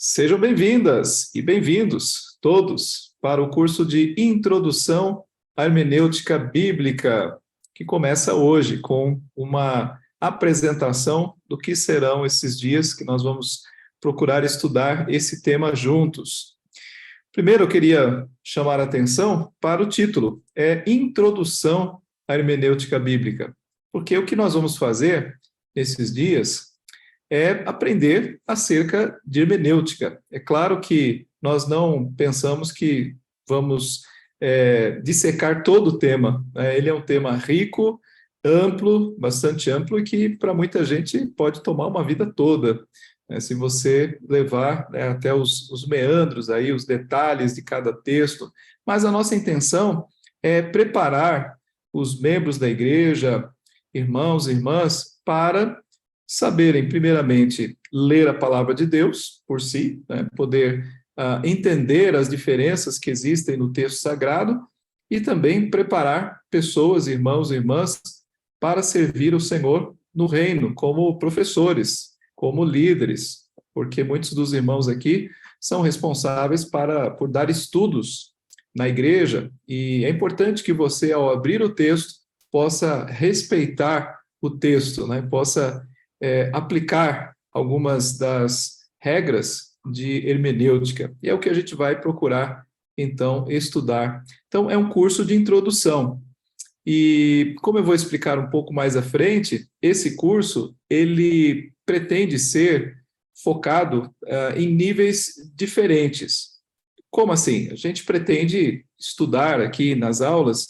Sejam bem-vindas e bem-vindos todos para o curso de Introdução à Hermenêutica Bíblica, que começa hoje com uma apresentação do que serão esses dias que nós vamos procurar estudar esse tema juntos. Primeiro, eu queria chamar a atenção para o título, Introdução à Hermenêutica Bíblica, porque o que nós vamos fazer nesses dias é aprender acerca de hermenêutica. É claro que nós não pensamos que vamos dissecar todo o tema. Ele é um tema rico, amplo, bastante amplo, e que para muita gente pode tomar uma vida toda, se você levar até os meandros, aí, os detalhes de cada texto. Mas a nossa intenção é preparar os membros da igreja, irmãos e irmãs, para saberem, primeiramente, ler a palavra de Deus por si, poder entender as diferenças que existem no texto sagrado e também preparar pessoas, irmãos e irmãs, para servir o Senhor no reino, como professores, como líderes, porque muitos dos irmãos aqui são responsáveis por dar estudos na igreja, e é importante que você, ao abrir o texto, possa respeitar o texto, possa aplicar algumas das regras de hermenêutica. E é o que a gente vai procurar, então, estudar. Então, é um curso de introdução. E, como eu vou explicar um pouco mais à frente, esse curso, ele pretende ser focado em níveis diferentes. Como assim? A gente pretende estudar aqui nas aulas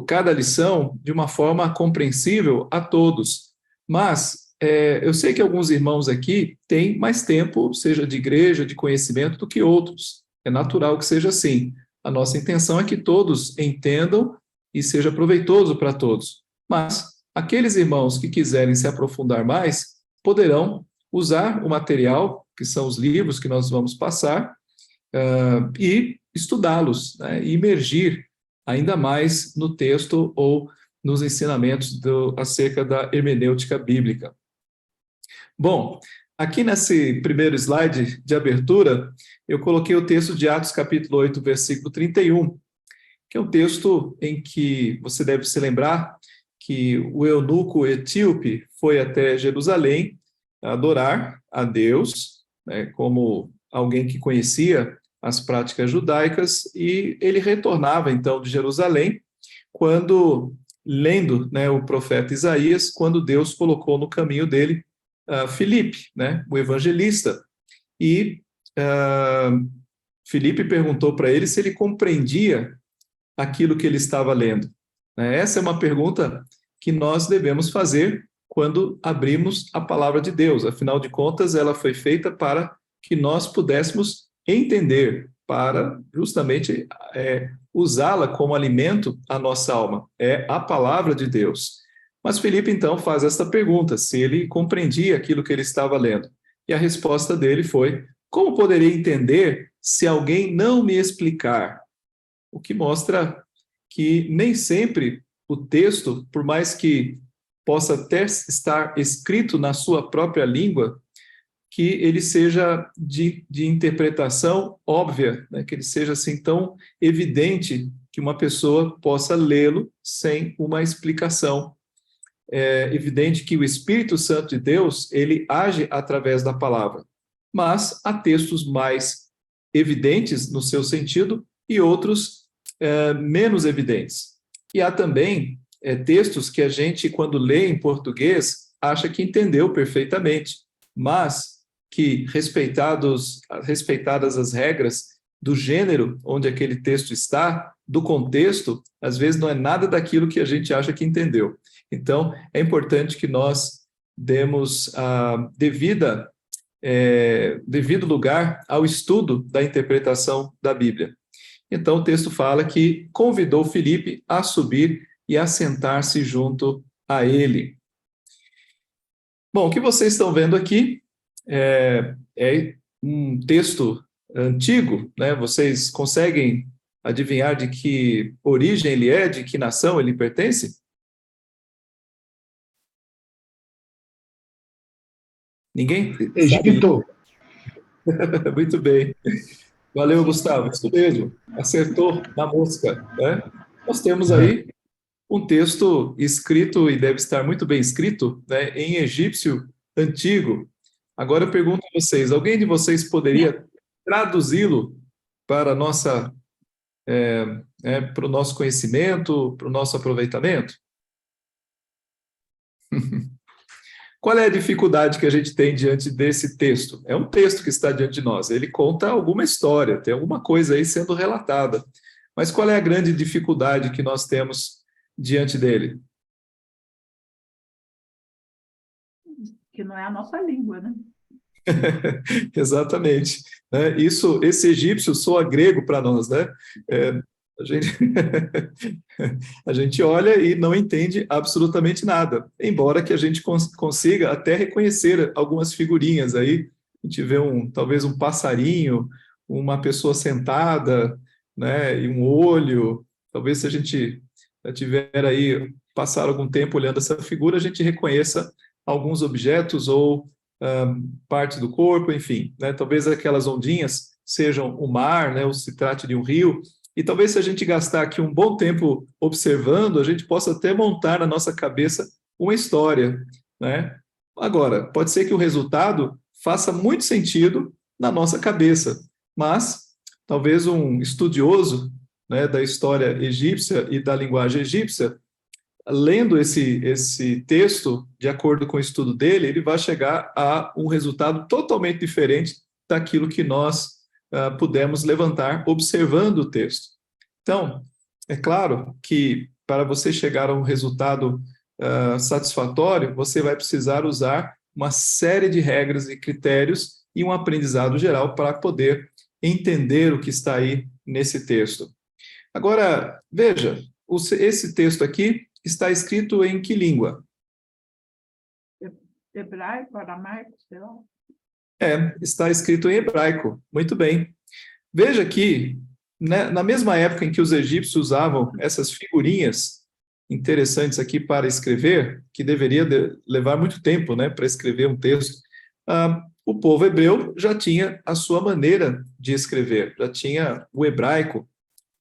cada lição de uma forma compreensível a todos. Mas eu sei que alguns irmãos aqui têm mais tempo, seja de igreja, de conhecimento, do que outros. É natural que seja assim. A nossa intenção é que todos entendam e seja proveitoso para todos. Mas aqueles irmãos que quiserem se aprofundar mais, poderão usar o material, que são os livros que nós vamos passar, e estudá-los, e imergir ainda mais no texto ou nos ensinamentos acerca da hermenêutica bíblica. Bom, aqui nesse primeiro slide de abertura, eu coloquei o texto de Atos capítulo 8, versículo 31, que é um texto em que você deve se lembrar que o eunuco etíope foi até Jerusalém adorar a Deus, como alguém que conhecia as práticas judaicas, e ele retornava, então, de Jerusalém, lendo o profeta Isaías, quando Deus colocou no caminho dele Filipe, o evangelista, e Filipe perguntou para ele se ele compreendia aquilo que ele estava lendo. Essa é uma pergunta que nós devemos fazer quando abrimos a palavra de Deus. Afinal de contas, ela foi feita para que nós pudéssemos entender, para justamente usá-la como alimento à nossa alma. É a palavra de Deus. Mas Filipe, então, faz esta pergunta, se ele compreendia aquilo que ele estava lendo. E a resposta dele foi: como poderia entender se alguém não me explicar? O que mostra que nem sempre o texto, por mais que possa até estar escrito na sua própria língua, que ele seja de interpretação óbvia, que ele seja assim tão evidente que uma pessoa possa lê-lo sem uma explicação. É evidente que o Espírito Santo de Deus, ele age através da palavra, mas há textos mais evidentes no seu sentido e outros menos evidentes. E há também textos que a gente, quando lê em português, acha que entendeu perfeitamente, mas que, respeitadas as regras do gênero onde aquele texto está, do contexto, às vezes não é nada daquilo que a gente acha que entendeu. Então, é importante que nós demos devido lugar ao estudo da interpretação da Bíblia. Então, o texto fala que convidou Filipe a subir e a sentar-se junto a ele. Bom, o que vocês estão vendo aqui é um texto antigo, Vocês conseguem adivinhar de que origem ele é, de que nação ele pertence? Ninguém sabe? Egito. Muito bem. Valeu, Gustavo. Isso mesmo. Acertou na mosca, né? Nós temos aí um texto escrito, e deve estar muito bem escrito, né, em egípcio antigo. Agora eu pergunto a vocês: alguém de vocês poderia traduzi-lo para a nossa, para o nosso conhecimento, para o nosso aproveitamento? Qual é a dificuldade que a gente tem diante desse texto? É um texto que está diante de nós. Ele conta alguma história, tem alguma coisa aí sendo relatada. Mas qual é a grande dificuldade que nós temos diante dele? Que não é a nossa língua, né? Exatamente. Né? Esse egípcio soa grego para nós, né? É, a gente, a gente olha e não entende absolutamente nada, embora que a gente consiga até reconhecer algumas figurinhas aí. A gente vê talvez um passarinho, uma pessoa sentada, né? E um olho. Talvez se a gente tiver aí, passar algum tempo olhando essa figura, a gente reconheça alguns objetos ou parte do corpo, enfim, né? Talvez aquelas ondinhas sejam o mar, né? Ou se trate de um rio. E talvez se a gente gastar aqui um bom tempo observando, a gente possa até montar na nossa cabeça uma história, né? Agora, pode ser que o resultado faça muito sentido na nossa cabeça, mas talvez um estudioso, né, da história egípcia e da linguagem egípcia, lendo esse texto, de acordo com o estudo dele, ele vai chegar a um resultado totalmente diferente daquilo que nós pudemos levantar observando o texto. Então, é claro que para você chegar a um resultado satisfatório, você vai precisar usar uma série de regras e critérios e um aprendizado geral para poder entender o que está aí nesse texto. Agora, veja, esse texto aqui está escrito em que língua? Hebraico, aramaico, sei lá. Está escrito em hebraico. Muito bem. Veja que, né, na mesma época em que os egípcios usavam essas figurinhas interessantes aqui para escrever, que deveria levar muito tempo, né, para escrever um texto, o povo hebreu já tinha a sua maneira de escrever, já tinha o hebraico.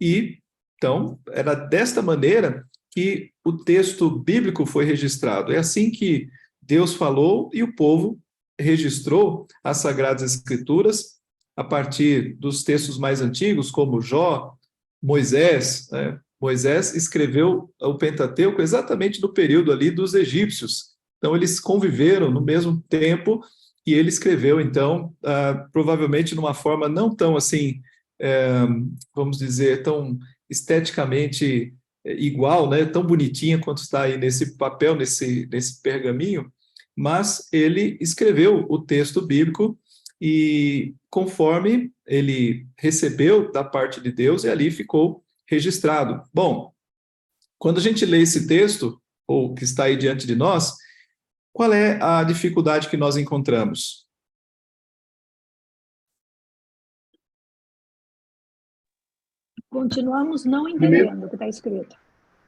E, então, era desta maneira que o texto bíblico foi registrado. É assim que Deus falou e o povo registrou as Sagradas Escrituras a partir dos textos mais antigos, como Jó, Moisés, né? Moisés escreveu o Pentateuco exatamente no período ali dos egípcios. Então, eles conviveram no mesmo tempo e ele escreveu, então, provavelmente numa forma não tão assim, vamos dizer, tão esteticamente igual, né, tão bonitinha quanto está aí nesse papel, nesse pergaminho, mas ele escreveu o texto bíblico e conforme ele recebeu da parte de Deus, e ali ficou registrado. Bom, quando a gente lê esse texto, ou que está aí diante de nós, qual é a dificuldade que nós encontramos? Continuamos não entendendo o que está escrito.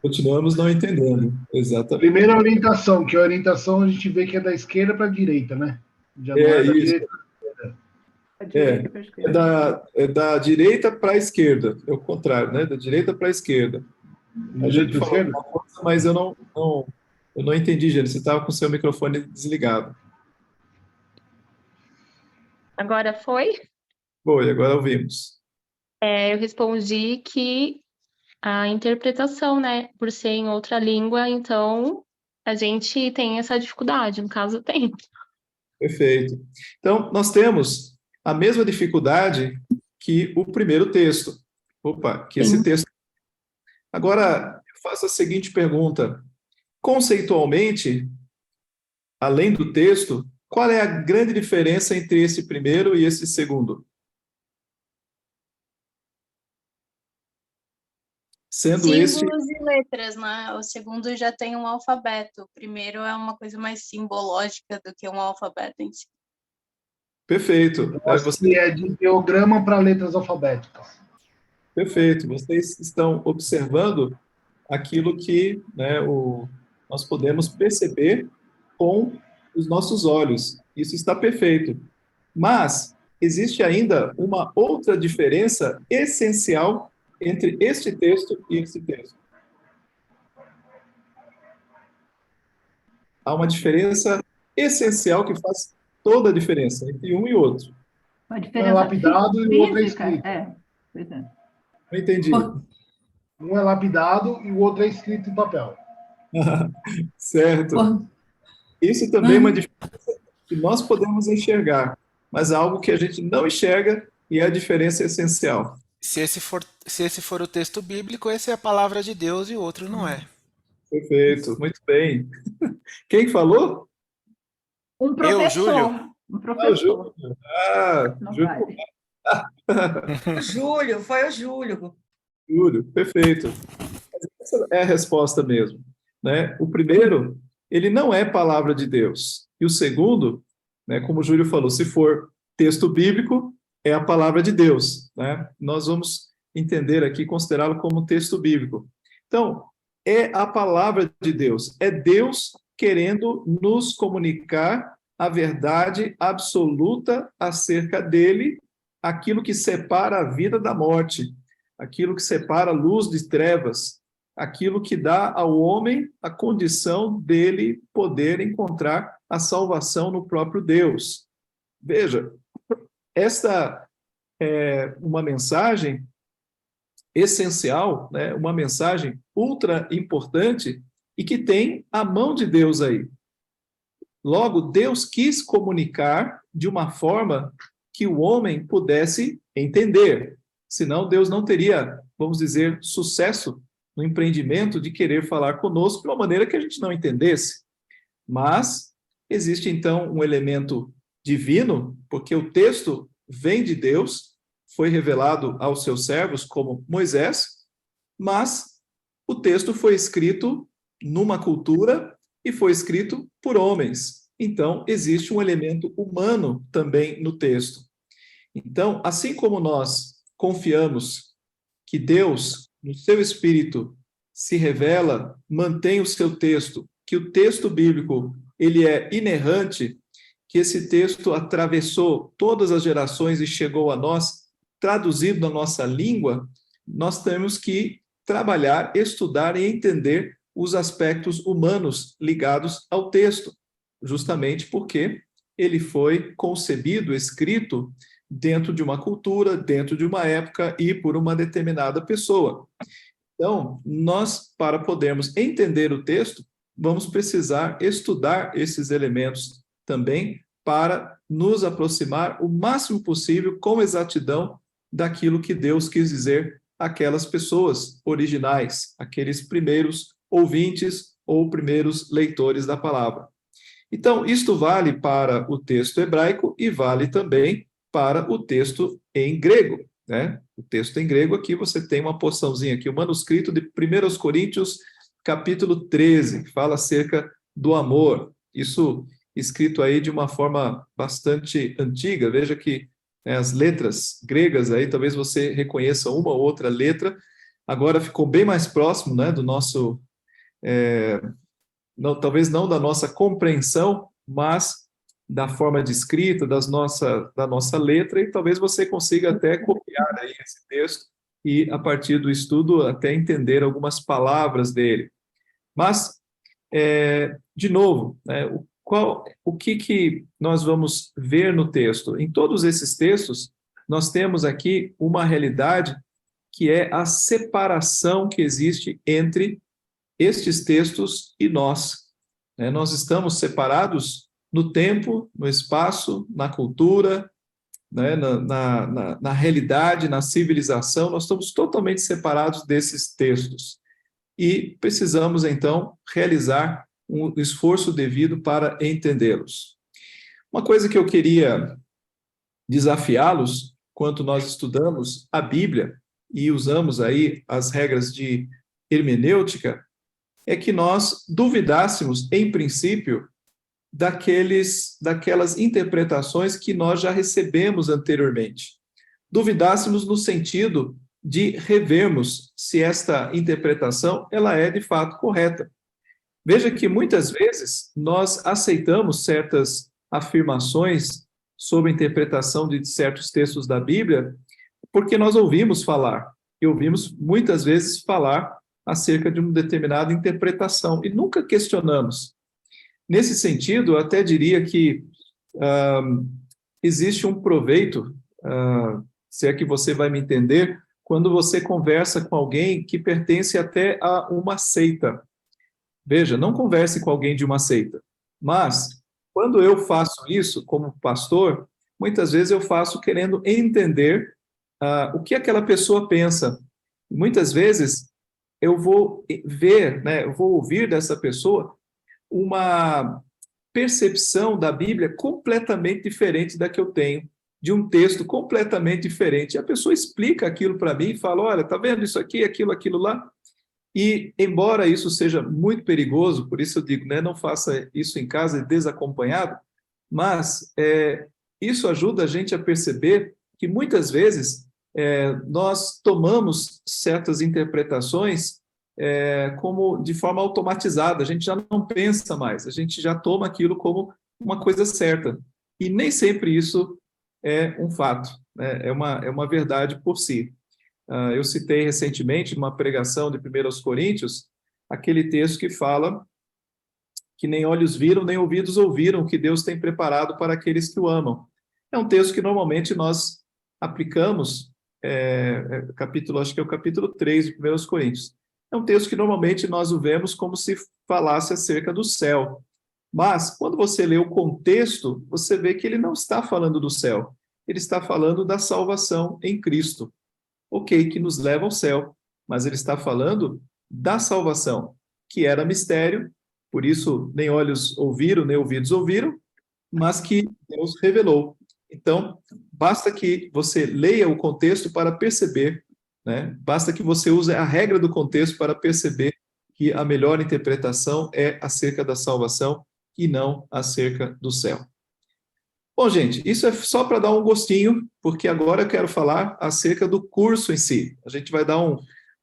Continuamos não entendendo, exatamente. Primeira orientação, que a orientação a gente vê que é da esquerda para a direita, né? Já não é da isso. direita. Da direita para a esquerda. É da direita para a esquerda, é o contrário, né? Da direita para a esquerda. A gente falou uma coisa, mas eu não entendi, Jane. Você estava com o seu microfone desligado. Agora foi? Foi, agora ouvimos. Eu respondi que a interpretação, né, por ser em outra língua, então a gente tem essa dificuldade, no caso tem. Perfeito. Então, nós temos a mesma dificuldade que o primeiro texto. Esse texto. Agora, eu faço a seguinte pergunta. Conceitualmente, além do texto, qual é a grande diferença entre esse primeiro e esse segundo? Símbolos e letras, né? O segundo já tem um alfabeto. O primeiro é uma coisa mais simbológica do que um alfabeto em si. Perfeito. Você é de ideograma para letras alfabéticas. Perfeito. Vocês estão observando aquilo que, né, nós podemos perceber com os nossos olhos. Isso está perfeito. Mas existe ainda uma outra diferença essencial entre este texto e esse texto. Há uma diferença essencial que faz toda a diferença entre um e outro. Uma Um é diferença lapidado e o outro é física. escrito. Pois é. Não entendi. Um é lapidado e o outro é escrito em papel. Certo. Isso também é uma diferença que nós podemos enxergar, mas é algo que a gente não enxerga e é a diferença essencial. Se esse for o texto bíblico, essa é a palavra de Deus e o outro não é. Perfeito, muito bem. Quem falou? Um professor. Júlio. Um Ah, o professor. Júlio. Ah, Não Júlio. vale. Júlio, foi o Júlio. Júlio, perfeito. Essa é a resposta mesmo, né? O primeiro, ele não é palavra de Deus. E o segundo, né, como o Júlio falou, se for texto bíblico, é a palavra de Deus, né? Nós vamos entender aqui, considerá-lo como texto bíblico. Então, é a palavra de Deus, é Deus querendo nos comunicar a verdade absoluta acerca dele, aquilo que separa a vida da morte, aquilo que separa a luz de trevas, aquilo que dá ao homem a condição dele poder encontrar a salvação no próprio Deus. Veja, esta é uma mensagem essencial, né? Uma mensagem ultra importante e que tem a mão de Deus aí. Logo, Deus quis comunicar de uma forma que o homem pudesse entender. Senão, Deus não teria, vamos dizer, sucesso no empreendimento de querer falar conosco de uma maneira que a gente não entendesse. Mas existe, então, um elemento divino, porque o texto vem de Deus, foi revelado aos seus servos, como Moisés, mas o texto foi escrito numa cultura e foi escrito por homens. Então, existe um elemento humano também no texto. Então, assim como nós confiamos que Deus, no seu Espírito, se revela, mantém o seu texto, que o texto bíblico ele é inerrante, que esse texto atravessou todas as gerações e chegou a nós, traduzido na nossa língua, nós temos que trabalhar, estudar e entender os aspectos humanos ligados ao texto, justamente porque ele foi concebido, escrito, dentro de uma cultura, dentro de uma época e por uma determinada pessoa. Então, nós, para podermos entender o texto, vamos precisar estudar esses elementos também para nos aproximar o máximo possível com exatidão daquilo que Deus quis dizer àquelas pessoas originais, aqueles primeiros ouvintes ou primeiros leitores da palavra. Então, isto vale para o texto hebraico e vale também para o texto em grego, né? O texto em grego aqui você tem uma porçãozinha aqui, o manuscrito de 1 Coríntios, capítulo 13, que fala acerca do amor. Isso escrito aí de uma forma bastante antiga. Veja que as letras gregas aí, talvez você reconheça uma ou outra letra, agora ficou bem mais próximo, né, do nosso, não, talvez não da nossa compreensão, mas da forma de escrita, da nossa letra, e talvez você consiga até copiar aí esse texto e, a partir do estudo, até entender algumas palavras dele. Mas, de novo, né, o que nós vamos ver no texto? Em todos esses textos, nós temos aqui uma realidade que é a separação que existe entre estes textos e nós. Nós estamos separados no tempo, no espaço, na cultura, né, na realidade, na civilização, nós estamos totalmente separados desses textos. E precisamos, então, realizar um esforço devido para entendê-los. Uma coisa que eu queria desafiá-los, quando nós estudamos a Bíblia e usamos aí as regras de hermenêutica, é que nós duvidássemos, em princípio, daquelas interpretações que nós já recebemos anteriormente. Duvidássemos no sentido de revermos se esta interpretação ela é de fato correta. Veja que muitas vezes nós aceitamos certas afirmações sobre a interpretação de certos textos da Bíblia, porque nós ouvimos falar, e ouvimos muitas vezes falar acerca de uma determinada interpretação, e nunca questionamos. Nesse sentido, eu até diria que existe um proveito, se é que você vai me entender, quando você conversa com alguém que pertence até a uma seita. Veja, não converse com alguém de uma seita, mas quando eu faço isso como pastor, muitas vezes eu faço querendo entender o que aquela pessoa pensa. Muitas vezes eu vou ver, né, eu vou ouvir dessa pessoa uma percepção da Bíblia completamente diferente da que eu tenho, de um texto completamente diferente. E a pessoa explica aquilo para mim e fala, olha, tá vendo isso aqui, aquilo lá? E, embora isso seja muito perigoso, por isso eu digo, né, não faça isso em casa desacompanhado, mas isso ajuda a gente a perceber que muitas vezes nós tomamos certas interpretações como de forma automatizada, a gente já não pensa mais, a gente já toma aquilo como uma coisa certa. E nem sempre isso é um fato, né? É uma verdade por si. Eu citei recentemente, numa pregação de 1 Coríntios, aquele texto que fala que nem olhos viram, nem ouvidos ouviram o que Deus tem preparado para aqueles que o amam. É um texto que normalmente nós aplicamos, acho que é o capítulo 3 de 1 Coríntios. É um texto que normalmente nós o vemos como se falasse acerca do céu. Mas, quando você lê o contexto, você vê que ele não está falando do céu. Ele está falando da salvação em Cristo. Ok, que nos leva ao céu, mas ele está falando da salvação, que era mistério, por isso nem olhos ouviram, nem ouvidos ouviram, mas que Deus revelou. Então, basta que você leia o contexto para perceber, né? Basta que você use a regra do contexto para perceber que a melhor interpretação é acerca da salvação e não acerca do céu. Bom, gente, isso é só para dar um gostinho, porque agora eu quero falar acerca do curso em si. A gente vai dar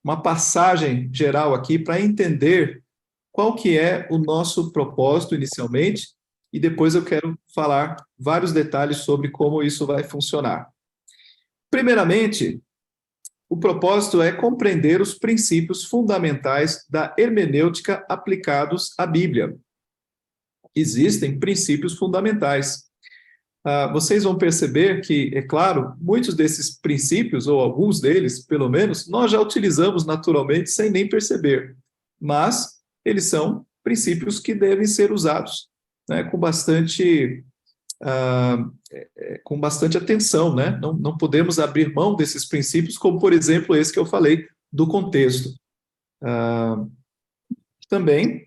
uma passagem geral aqui para entender qual que é o nosso propósito inicialmente, e depois eu quero falar vários detalhes sobre como isso vai funcionar. Primeiramente, o propósito é compreender os princípios fundamentais da hermenêutica aplicados à Bíblia. Existem princípios fundamentais. Vocês vão perceber que, é claro, muitos desses princípios, ou alguns deles, pelo menos, nós já utilizamos naturalmente sem nem perceber. Mas eles são princípios que devem ser usados, né, com bastante atenção, né? Não podemos abrir mão desses princípios, como, por exemplo, esse que eu falei, do contexto. Também,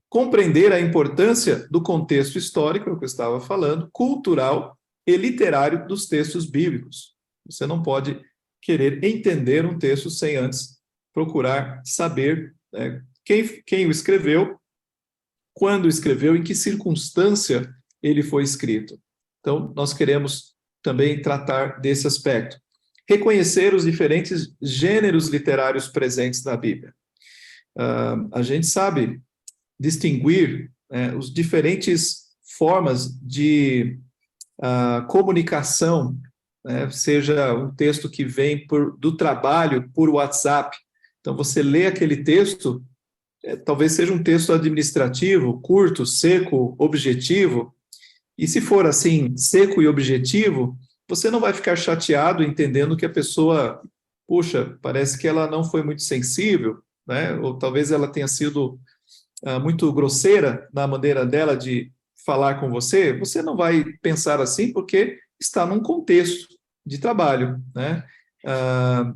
compreender a importância do contexto histórico, é o que eu estava falando, cultural e literário dos textos bíblicos. Você não pode querer entender um texto sem antes procurar saber quem o escreveu, quando escreveu, em que circunstância ele foi escrito. Então, nós queremos também tratar desse aspecto. Reconhecer os diferentes gêneros literários presentes na Bíblia. A gente sabe distinguir os diferentes formas de comunicação, né? Seja um texto que vem do trabalho por WhatsApp. Então, você lê aquele texto, talvez seja um texto administrativo, curto, seco, objetivo, e se for assim, seco e objetivo, você não vai ficar chateado entendendo que a pessoa, puxa, parece que ela não foi muito sensível, né? Ou talvez ela tenha sido muito grosseira na maneira dela de falar com você. Você não vai pensar assim porque está num contexto de trabalho, né?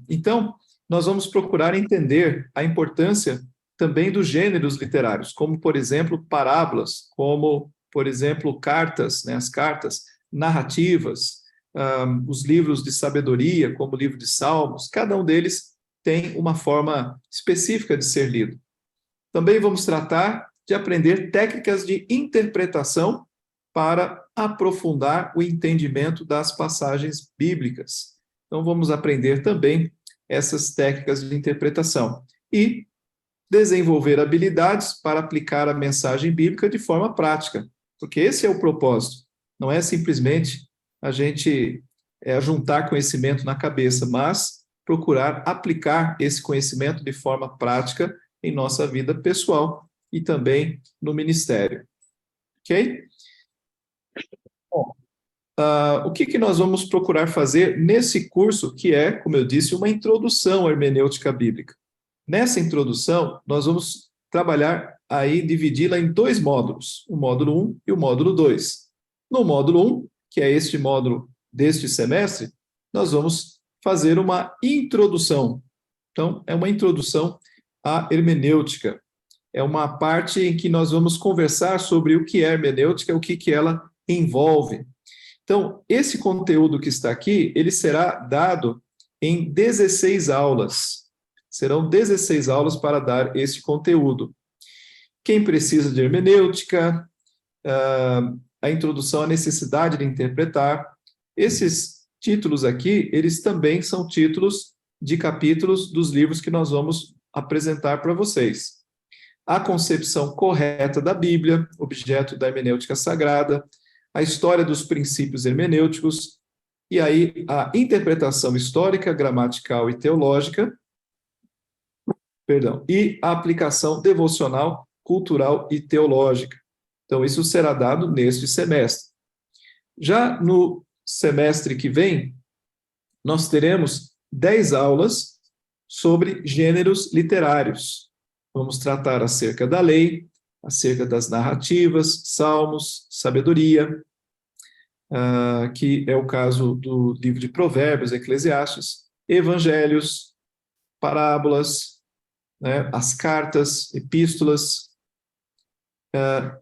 Então, nós vamos procurar entender a importância também dos gêneros literários, como, por exemplo, parábolas, como, por exemplo, cartas, né, as cartas, narrativas, os livros de sabedoria, como o livro de Salmos, cada um deles tem uma forma específica de ser lido. Também vamos tratar de aprender técnicas de interpretação para aprofundar o entendimento das passagens bíblicas. Então, vamos aprender também essas técnicas de interpretação e desenvolver habilidades para aplicar a mensagem bíblica de forma prática. porque esse é o propósito. Não é simplesmente a gente juntar conhecimento na cabeça, mas procurar aplicar esse conhecimento de forma prática em nossa vida pessoal e também no ministério. Ok? Bom, o que nós vamos procurar fazer nesse curso, que é, como eu disse, uma introdução à hermenêutica bíblica. Nessa introdução, nós vamos trabalhar aí, dividi-la em 2 módulos, o módulo 1 e o módulo 2. No módulo 1, que é este módulo deste semestre, nós vamos fazer uma introdução. Então, é uma introdução à hermenêutica. É uma parte em que nós vamos conversar sobre o que é hermenêutica, o que ela envolve. Então, esse conteúdo que está aqui, ele será dado em 16 aulas. Serão 16 aulas para dar esse conteúdo. Quem precisa de hermenêutica, a introdução à necessidade de interpretar. Esses títulos aqui, eles também são títulos de capítulos dos livros que nós vamos apresentar para vocês. A concepção correta da Bíblia, objeto da hermenêutica sagrada, a história dos princípios hermenêuticos, e aí a interpretação histórica, gramatical e teológica, e a aplicação devocional, cultural e teológica. Então, isso será dado neste semestre. Já no semestre que vem, nós teremos 10 aulas sobre gêneros literários. Vamos tratar acerca da lei, acerca das narrativas, salmos, sabedoria, que é o caso do livro de Provérbios, Eclesiastes, evangelhos, parábolas, né, as cartas, epístolas,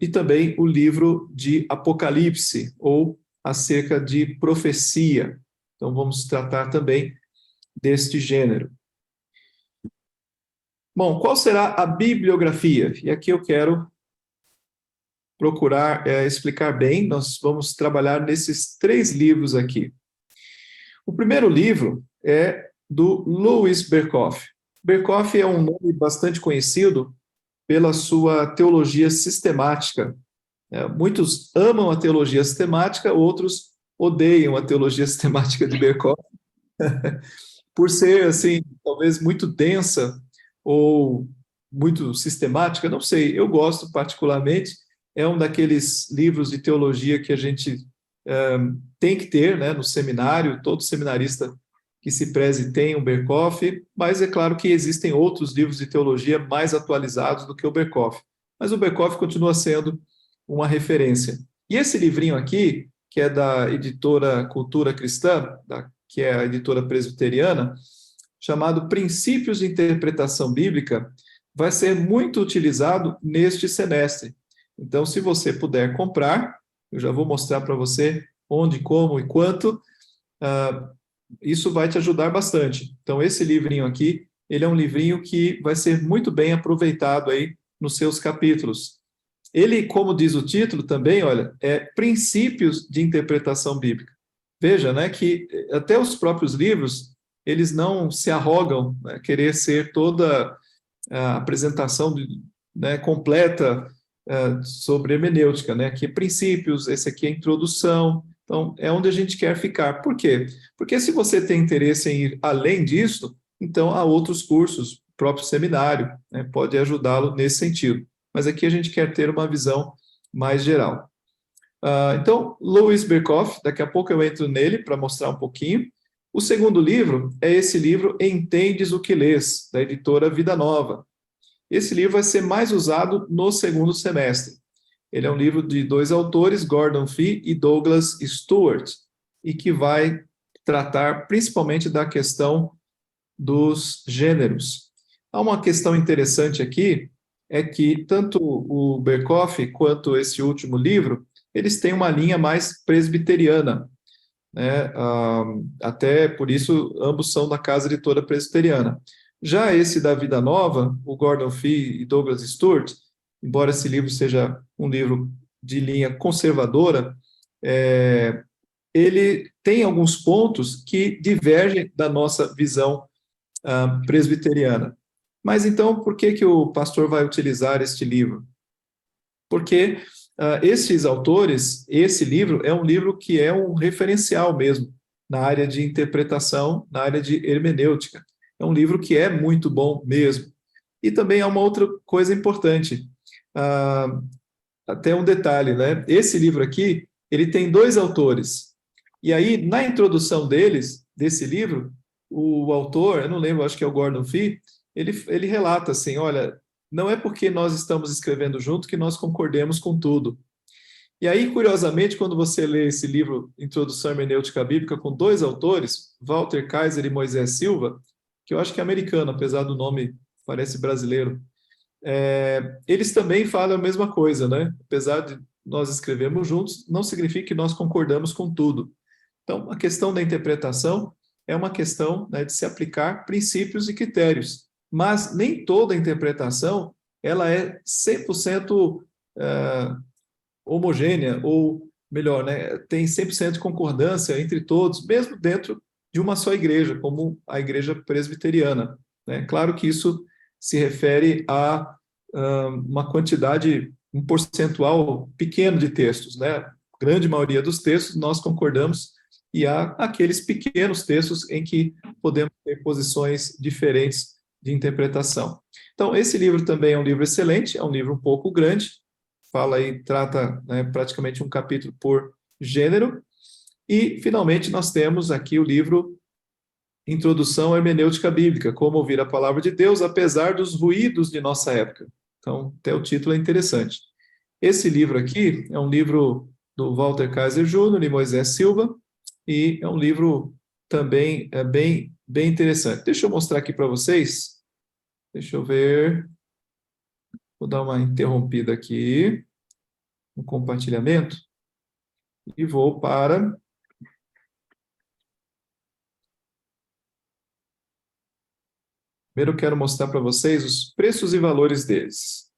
e também o livro de Apocalipse, ou acerca de profecia. Então, vamos tratar também deste gênero. Bom, qual será a bibliografia? E aqui eu quero procurar explicar bem. Nós vamos trabalhar nesses 3 livros aqui. O primeiro livro é do Louis Berkhof. Berkhof é um nome bastante conhecido pela sua teologia sistemática. Muitos amam a teologia sistemática, outros odeiam a teologia sistemática de Berkhof, por ser, assim, talvez muito densa ou muito sistemática, não sei, eu gosto particularmente, é um daqueles livros de teologia que a gente tem que ter, né, no seminário, todo seminarista que se preze tem um Berkhof, mas é claro que existem outros livros de teologia mais atualizados do que o Berkhof, mas o Berkhof continua sendo uma referência. E esse livrinho aqui, que é da editora Cultura Cristã, que é a editora presbiteriana, chamado Princípios de Interpretação Bíblica, vai ser muito utilizado neste semestre. Então, se você puder comprar, eu já vou mostrar para você onde, como e quanto, isso vai te ajudar bastante. Então, esse livrinho aqui, ele é um livrinho que vai ser muito bem aproveitado aí nos seus capítulos. Ele, como diz o título também, olha, é Princípios de Interpretação Bíblica. Veja, né, que até os próprios livros, eles não se arrogam, né, querer ser toda a apresentação completa sobre hermenêutica, né, que é princípios, esse aqui é introdução. Então, é onde a gente quer ficar. Por quê? Porque se você tem interesse em ir além disso, então há outros cursos, o próprio seminário, né, pode ajudá-lo nesse sentido. Mas aqui a gente quer ter uma visão mais geral. Então, Louis Berkhof, daqui a pouco eu entro nele para mostrar um pouquinho. O segundo livro é esse livro Entendes o que Lês, da editora Vida Nova. Esse livro vai ser mais usado no segundo semestre. Ele é um livro de 2 autores, Gordon Fee e Douglas Stuart, e que vai tratar principalmente da questão dos gêneros. Há uma questão interessante aqui, é que tanto o Berkhof quanto esse último livro, eles têm uma linha mais presbiteriana, né? Até por isso, ambos são da casa editora presbiteriana. Já esse da Vida Nova, o Gordon Fee e Douglas Stuart, embora esse livro seja um livro de linha conservadora, ele tem alguns pontos que divergem da nossa visão presbiteriana. Mas então, por que o pastor vai utilizar este livro? Porque esses autores, esse livro é um livro que é um referencial mesmo na área de interpretação, na área de hermenêutica. É um livro que é muito bom mesmo. E também há uma outra coisa importante, até um detalhe, né? Esse livro aqui, ele tem 2 autores. E aí, na introdução desse livro, o autor, eu não lembro, acho que é o Gordon Fee, ele relata assim, olha, não é porque nós estamos escrevendo junto que nós concordemos com tudo. E aí, curiosamente, quando você lê esse livro, Introdução à Hermenêutica Bíblica, com 2 autores, Walter Kaiser e Moisés Silva, que eu acho que é americano, apesar do nome parece brasileiro, eles também falam a mesma coisa, né? Apesar de nós escrevermos juntos, não significa que nós concordamos com tudo. Então, a questão da interpretação é uma questão, né, de se aplicar princípios e critérios, mas nem toda interpretação ela é 100% homogênea, ou melhor, né, tem 100% de concordância entre todos, mesmo dentro de uma só igreja, como a igreja presbiteriana, né? Claro que isso se refere a uma quantidade, um percentual pequeno de textos, né? A grande maioria dos textos nós concordamos, e há aqueles pequenos textos em que podemos ter posições diferentes de interpretação. Então, esse livro também é um livro excelente, é um livro um pouco grande, fala aí, trata, né, praticamente um capítulo por gênero, e, finalmente, nós temos aqui o livro Introdução à Hermenêutica Bíblica, Como Ouvir a Palavra de Deus, apesar dos ruídos de nossa época. Então, até o título é interessante. Esse livro aqui é um livro do Walter Kaiser Jr. e Moisés Silva, e é um livro também bem interessante. Deixa eu mostrar aqui para vocês. Deixa eu ver. Vou dar uma interrompida aqui no compartilhamento e vou para... Primeiro eu quero mostrar para vocês os preços e valores deles.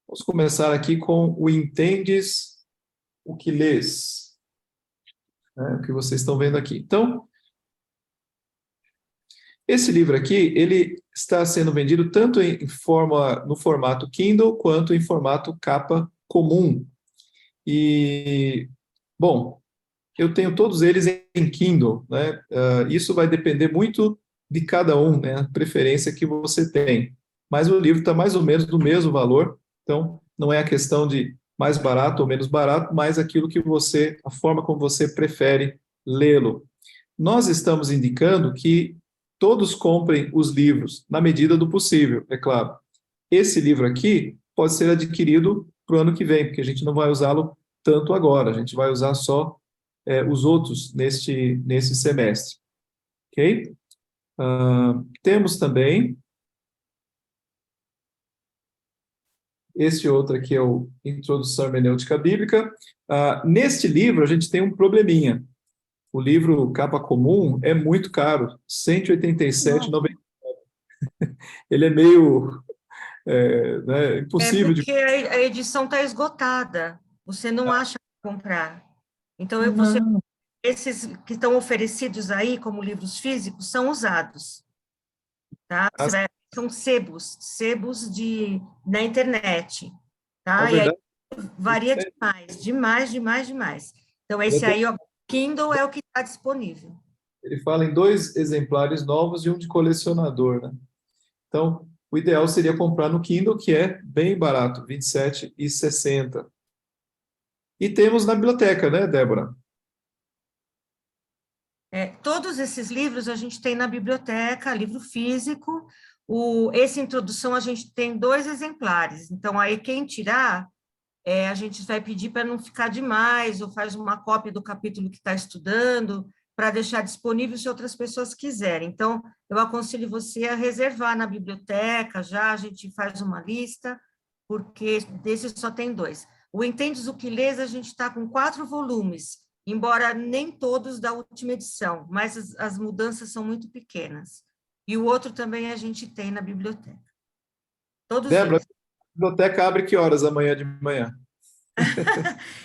Vamos começar aqui com o Entendes o que lês, né, o que vocês estão vendo aqui. Então, esse livro aqui, ele está sendo vendido tanto no formato Kindle, quanto em formato capa comum. E, bom, eu tenho todos eles em Kindle, né? Isso vai depender muito de cada um, né? A preferência que você tem. Mas o livro está mais ou menos do mesmo valor, então não é a questão de mais barato ou menos barato, mas aquilo que você, a forma como você prefere lê-lo. Nós estamos indicando que todos comprem os livros, na medida do possível, é claro. Esse livro aqui pode ser adquirido para o ano que vem, porque a gente não vai usá-lo tanto agora, a gente vai usar só os outros nesse semestre. Ok? Temos também esse outro aqui, é o Introdução à Hermenêutica Bíblica. Neste livro, a gente tem um probleminha. O livro capa comum é muito caro, R$ 187,99. Ele é meio né, impossível porque a edição está esgotada. Você não acha para comprar. Então, esses que estão oferecidos aí como livros físicos são usados. Tá? São sebos na internet. Tá? E aí varia demais. Então, esse aí, ó, Kindle é o que está disponível. Ele fala em 2 exemplares novos e um de colecionador, né? Então, o ideal seria comprar no Kindle, que é bem barato, R$ 27,60. E temos na biblioteca, né, Débora? Todos esses livros a gente tem na biblioteca, livro físico. Essa introdução a gente tem 2 exemplares. Então, aí quem tirar, a gente vai pedir para não ficar demais, ou faz uma cópia do capítulo que está estudando, para deixar disponível se outras pessoas quiserem. Então, eu aconselho você a reservar na biblioteca, já a gente faz uma lista, porque desses só tem 2. O Entendes o que lês, a gente está com 4 volumes, embora nem todos da última edição, mas as mudanças são muito pequenas. E o outro também a gente tem na biblioteca. Todos Débora, eles. a biblioteca abre que horas amanhã de manhã?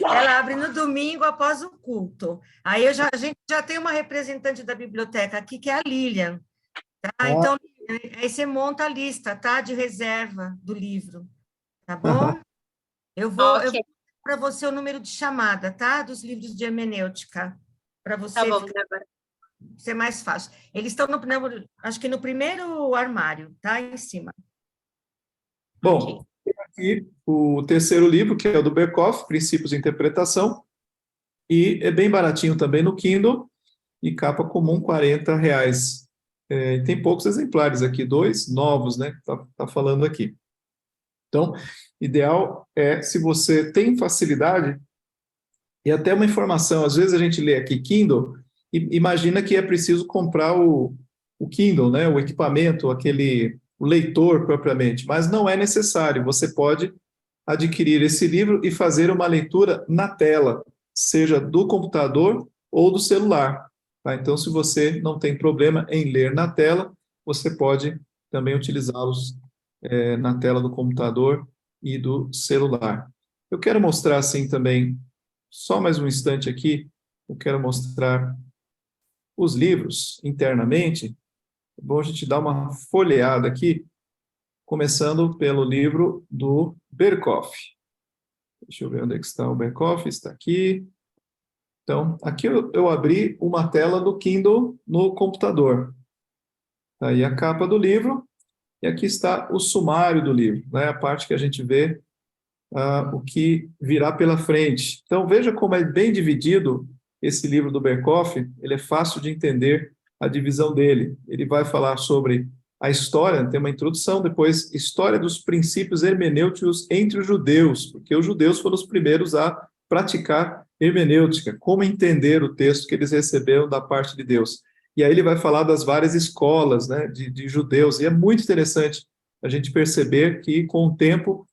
Ela abre no domingo após o culto. Aí a gente já tem uma representante da biblioteca aqui, que é a Lilian. Tá? Então, Aí você monta a lista, tá? De reserva do livro, tá bom? Eu vou Ok. para você o número de chamada, tá? Dos livros de hermenêutica, para você Tá bom, ficar- Débora. ser mais fácil. Eles estão acho que no primeiro armário, tá? Em cima. Bom, tem aqui o terceiro livro, que é o do Berkhoff, Princípios de Interpretação, e é bem baratinho também no Kindle, e capa comum, R$ 40. E tem poucos exemplares aqui, 2 novos, né? Tá falando aqui. Então, ideal é, se você tem facilidade, e até uma informação, às vezes a gente lê aqui Kindle, e imagina que é preciso comprar o Kindle, né? O equipamento, o leitor propriamente, mas não é necessário, você pode adquirir esse livro e fazer uma leitura na tela, seja do computador ou do celular. Tá? Então, se você não tem problema em ler na tela, você pode também utilizá-los na tela do computador e do celular. Eu quero mostrar assim também, só mais um instante aqui, eu quero mostrar os livros internamente. É bom a gente dar uma folheada aqui, começando pelo livro do Berkhoff. Deixa eu ver onde é que está o Berkhoff, está aqui. Então, aqui eu abri uma tela do Kindle no computador. Tá aí a capa do livro, e aqui está o sumário do livro, né? A parte que a gente vê o que virá pela frente. Então, veja como é bem dividido esse livro do Berkhoff, ele é fácil de entender a divisão dele. Ele vai falar sobre a história, tem uma introdução, depois história dos princípios hermenêuticos entre os judeus, porque os judeus foram os primeiros a praticar hermenêutica, como entender o texto que eles receberam da parte de Deus. E aí ele vai falar das várias escolas, né, de judeus, e é muito interessante a gente perceber que, com o tempo,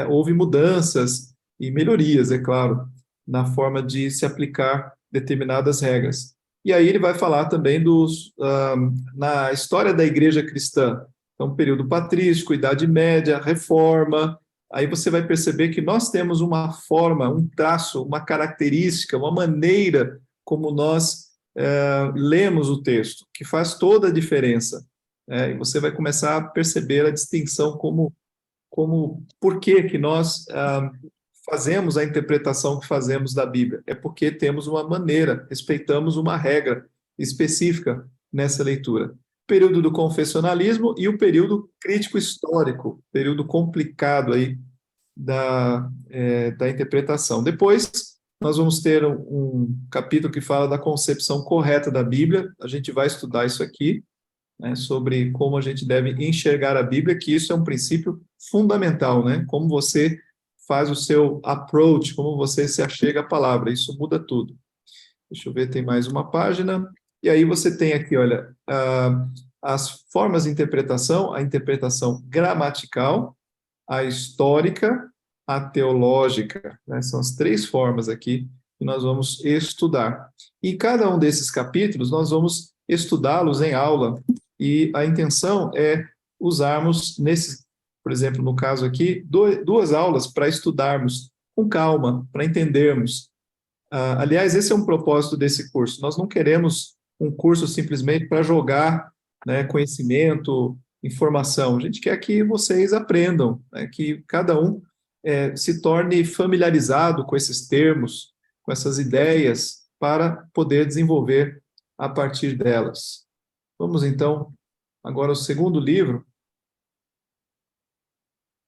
houve mudanças e melhorias, é claro, na forma de se aplicar determinadas regras. E aí ele vai falar também na história da igreja cristã, então período patrístico, Idade Média, Reforma. Aí você vai perceber que nós temos uma forma, um traço, uma característica, uma maneira como nós lemos o texto, que faz toda a diferença. E você vai começar a perceber a distinção por que nós fazemos a interpretação que fazemos da Bíblia. É porque temos uma maneira, respeitamos uma regra específica nessa leitura. Período do confessionalismo e o período crítico histórico, período complicado aí da interpretação. Depois, nós vamos ter um capítulo que fala da concepção correta da Bíblia, a gente vai estudar isso aqui, né, sobre como a gente deve enxergar a Bíblia, que isso é um princípio fundamental, né? Como você faz o seu approach, como você se achega à palavra, isso muda tudo. Deixa eu ver, tem mais uma página. E aí você tem aqui, olha, as formas de interpretação, a interpretação gramatical, a histórica, a teológica, né? São as 3 formas aqui que nós vamos estudar. E cada um desses capítulos nós vamos estudá-los em aula, e a intenção é usarmos por exemplo, no caso aqui, 2 aulas para estudarmos com calma, para entendermos. Aliás, esse é um propósito desse curso. Nós não queremos um curso simplesmente para jogar, né, conhecimento, informação. A gente quer que vocês aprendam, né, que cada um se torne familiarizado com esses termos, com essas ideias, para poder desenvolver a partir delas. Vamos, então, agora ao segundo livro.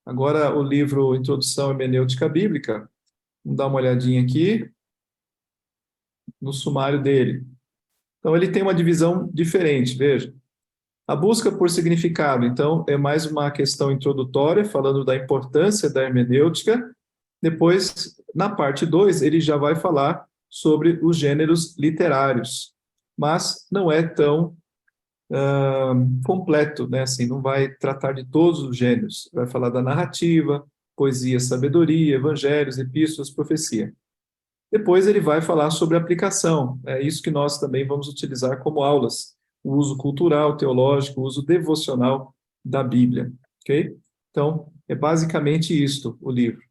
Agora o livro Introdução à Hermenêutica Bíblica. Vamos dar uma olhadinha aqui no sumário dele. Então, ele tem uma divisão diferente, veja. A busca por significado, então, é mais uma questão introdutória, falando da importância da hermenêutica. Depois, na parte 2, ele já vai falar sobre os gêneros literários, mas não é tão completo, né? Assim, não vai tratar de todos os gêneros, vai falar da narrativa, poesia, sabedoria, evangelhos, epístolas, profecia. Depois ele vai falar sobre a aplicação, é isso que nós também vamos utilizar como aulas, o uso cultural, teológico, o uso devocional da Bíblia, ok? Então, é basicamente isto o livro.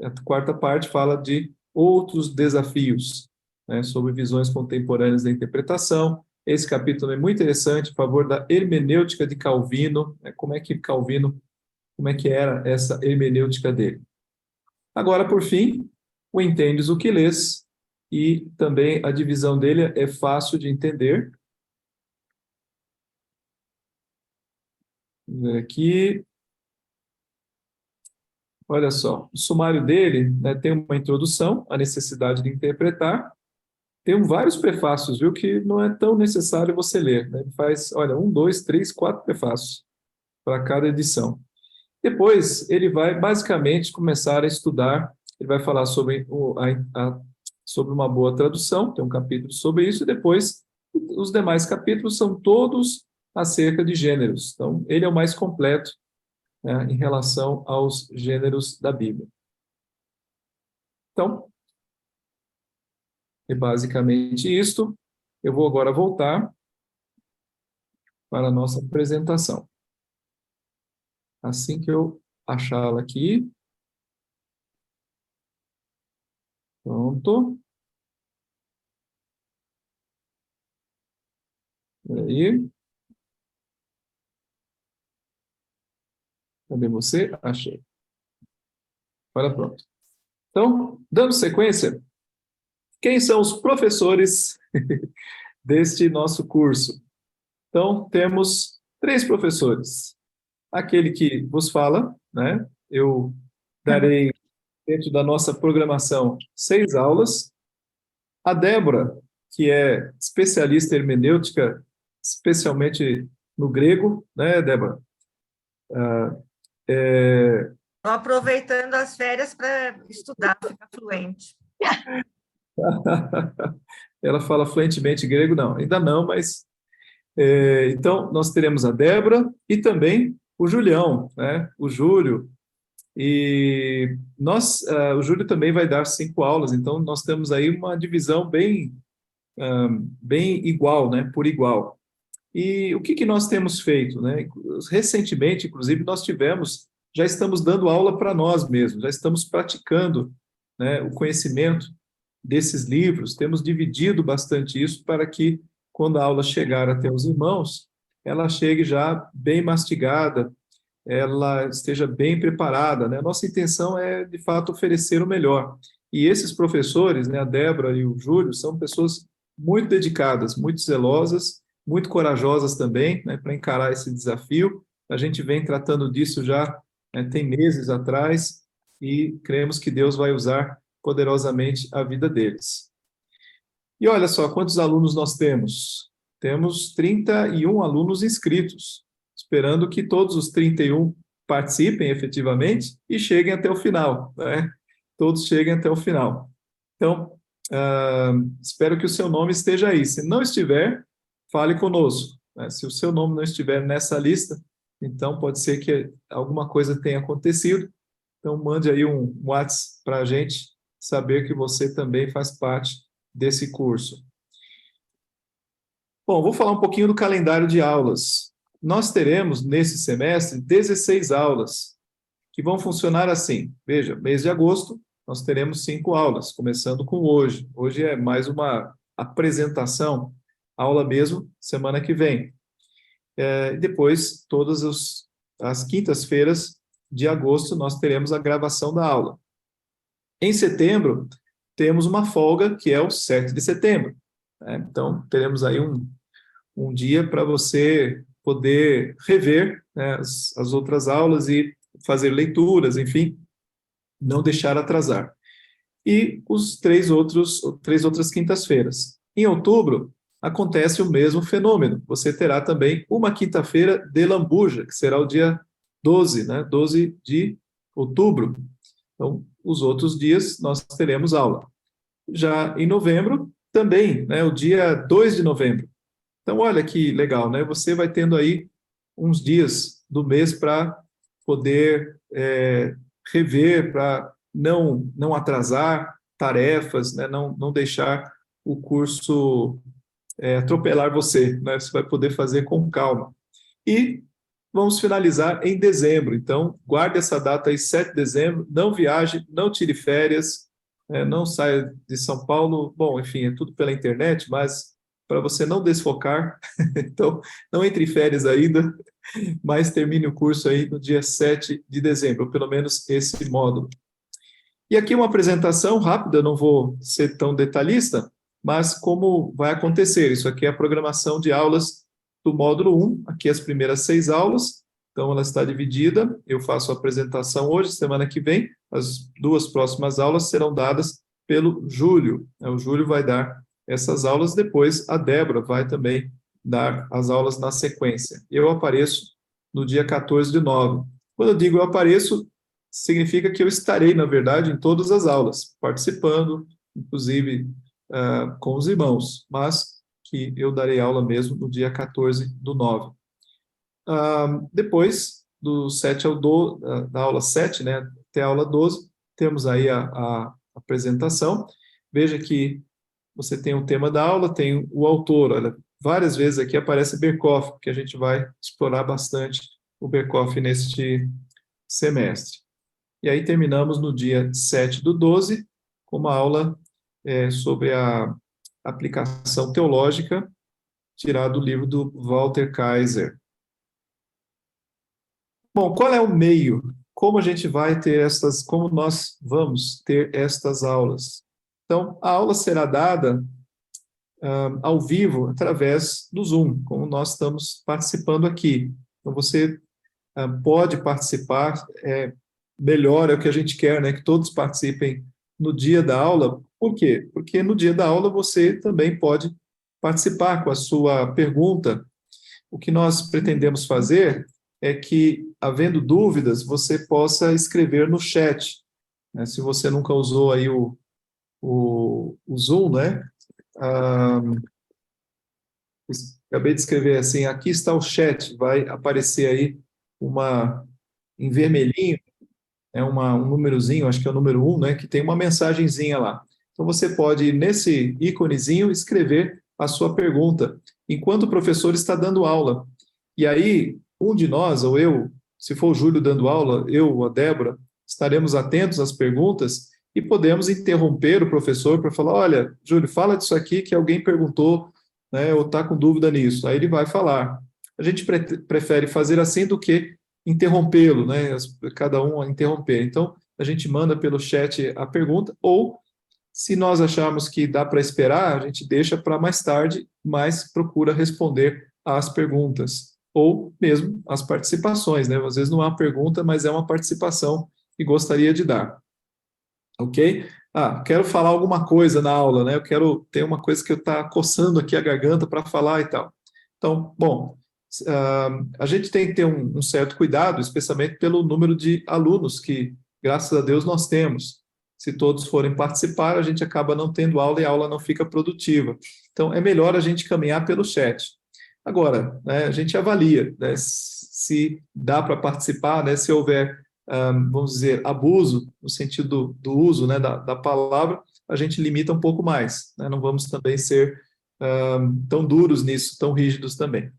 A 4ª parte fala de outros desafios, né, sobre visões contemporâneas da interpretação, Esse capítulo é muito interessante, a favor da hermenêutica de Calvino, né? Como é que Calvino, como é que era essa hermenêutica dele. Agora, por fim, o entendes o que lês, e também a divisão dele é fácil de entender. Vamos ver aqui. Olha só, o sumário dele, né, tem uma introdução, a necessidade de interpretar. Tem vários prefácios, viu, que não é tão necessário você ler, né? Ele faz, olha, 1, 2, 3, 4 prefácios para cada edição. Depois, ele vai basicamente começar a estudar, ele vai falar sobre, sobre uma boa tradução, tem um capítulo sobre isso, e depois os demais capítulos são todos acerca de gêneros. Então, ele é o mais completo, né, em relação aos gêneros da Bíblia. Então, é basicamente isto. Eu vou agora voltar para a nossa apresentação. Assim que eu achá-la aqui. Pronto. Aí. Cadê você? Achei. Agora pronto. Então, dando sequência, quem são os professores deste nosso curso? Então, temos 3 professores. Aquele que vos fala, né? Eu darei, dentro da nossa programação, 6 aulas. A Débora, que é especialista em hermenêutica, especialmente no grego, né, Débora? Estou aproveitando as férias para estudar, ficar fluente. Ela fala fluentemente grego? Não, ainda não, mas... então, nós teremos a Débora e também o Julião, né? O Júlio. E o Júlio também vai dar 5 aulas, então nós temos aí uma divisão bem igual, né? Por igual. E o que nós temos feito, né? Recentemente, inclusive, já estamos dando aula para nós mesmos, já estamos praticando, né, o conhecimento desses livros, temos dividido bastante isso para que, quando a aula chegar até os irmãos, ela chegue já bem mastigada, ela esteja bem preparada, né? A nossa intenção é, de fato, oferecer o melhor. E esses professores, né, a Débora e o Júlio, são pessoas muito dedicadas, muito zelosas, muito corajosas também, né, para encarar esse desafio. A gente vem tratando disso já, né, tem meses atrás, e cremos que Deus vai usar poderosamente a vida deles. E olha só quantos alunos nós temos. Temos 31 alunos inscritos, esperando que todos os 31 participem efetivamente e cheguem até o final, né? Todos cheguem até o final. Então, espero que o seu nome esteja aí. Se não estiver, fale conosco, né? Se o seu nome não estiver nessa lista, então pode ser que alguma coisa tenha acontecido. Então, mande aí um WhatsApp para a gente saber que você também faz parte desse curso. Bom, vou falar um pouquinho do calendário de aulas. Nós teremos, nesse semestre, 16 aulas, que vão funcionar assim. Veja, mês de agosto, nós teremos 5 aulas, começando com hoje. Hoje é mais uma apresentação, aula mesmo, semana que vem. Depois, todas as quintas-feiras de agosto, nós teremos a gravação da aula. Em setembro, temos uma folga, que é o 7 de setembro. Né? Então, teremos aí um dia para você poder rever, né, as outras aulas e fazer leituras, enfim, não deixar atrasar. E os 3 outras quintas-feiras. Em outubro, acontece o mesmo fenômeno. Você terá também uma quinta-feira de lambuja, que será o dia 12, né, 12 de outubro. Então, os outros dias nós teremos aula. Já em novembro, também, né, o dia 2 de novembro. Então, olha que legal, né? Você vai tendo aí uns dias do mês para poder rever, para não atrasar tarefas, né? Não deixar o curso atropelar você, né? Você vai poder fazer com calma. E vamos finalizar em dezembro. Então, guarde essa data aí, 7 de dezembro, não viaje, não tire férias, não saia de São Paulo. Bom, enfim, é tudo pela internet, mas para você não desfocar. Então, não entre em férias ainda, mas termine o curso aí no dia 7 de dezembro, pelo menos esse módulo. E aqui uma apresentação rápida, não vou ser tão detalhista, mas como vai acontecer. Isso aqui é a programação de aulas do módulo 1, aqui as primeiras 6 aulas, então ela está dividida, eu faço a apresentação hoje, semana que vem, as 2 próximas aulas serão dadas pelo Júlio. O Júlio vai dar essas aulas, depois a Débora vai também dar as aulas na sequência. Eu apareço no dia 14 de 9. Quando eu digo eu apareço, significa que eu estarei, na verdade, em todas as aulas, participando, inclusive com os irmãos, mas que eu darei aula mesmo no dia 14 do 9. Depois, do 7 ao 12, da aula 7, né, até a aula 12, temos aí a apresentação. Veja que você tem o tema da aula, tem o autor. Olha, várias vezes aqui aparece Berkhof, que a gente vai explorar bastante o Berkhof neste semestre. E aí terminamos no dia 7 do 12, com uma aula sobre a aplicação teológica, tirada do livro do Walter Kaiser. Bom, qual é o meio? Como a gente vai ter como nós vamos ter estas aulas? Então, a aula será dada ao vivo, através do Zoom, como nós estamos participando aqui. Então, você pode participar, melhor, é o que a gente quer, né? Que todos participem no dia da aula. Por quê? Porque no dia da aula você também pode participar com a sua pergunta. O que nós pretendemos fazer é que, havendo dúvidas, você possa escrever no chat. Né? Se você nunca usou aí o Zoom, né? Acabei de escrever assim, aqui está o chat, vai aparecer aí em vermelhinho, um númerozinho, acho que é o número 1, né, que tem uma mensagenzinha lá. Então, você pode, nesse íconezinho, escrever a sua pergunta, enquanto o professor está dando aula. E aí, um de nós, ou eu, se for o Júlio dando aula, eu ou a Débora, estaremos atentos às perguntas e podemos interromper o professor para falar, olha, Júlio, fala disso aqui que alguém perguntou, né, ou está com dúvida nisso. Aí ele vai falar. A gente prefere fazer assim do que interrompê-lo, né? Cada um a interromper. Então, a gente manda pelo chat a pergunta, ou, se nós acharmos que dá para esperar, a gente deixa para mais tarde, mas procura responder às perguntas, ou mesmo às participações, né? Às vezes não há pergunta, mas é uma participação que gostaria de dar. Ok? Quero falar alguma coisa na aula, né? Eu quero ter uma coisa que eu está coçando aqui a garganta para falar e tal. Então, bom, a gente tem que ter um certo cuidado, especialmente pelo número de alunos que, graças a Deus, nós temos. Se todos forem participar, a gente acaba não tendo aula e a aula não fica produtiva. Então, é melhor a gente caminhar pelo chat. Agora, né, a gente avalia, né, se dá para participar, né, se houver, vamos dizer, abuso, no sentido do uso, né, da palavra, a gente limita um pouco mais. Né, não vamos também ser tão duros nisso, tão rígidos também.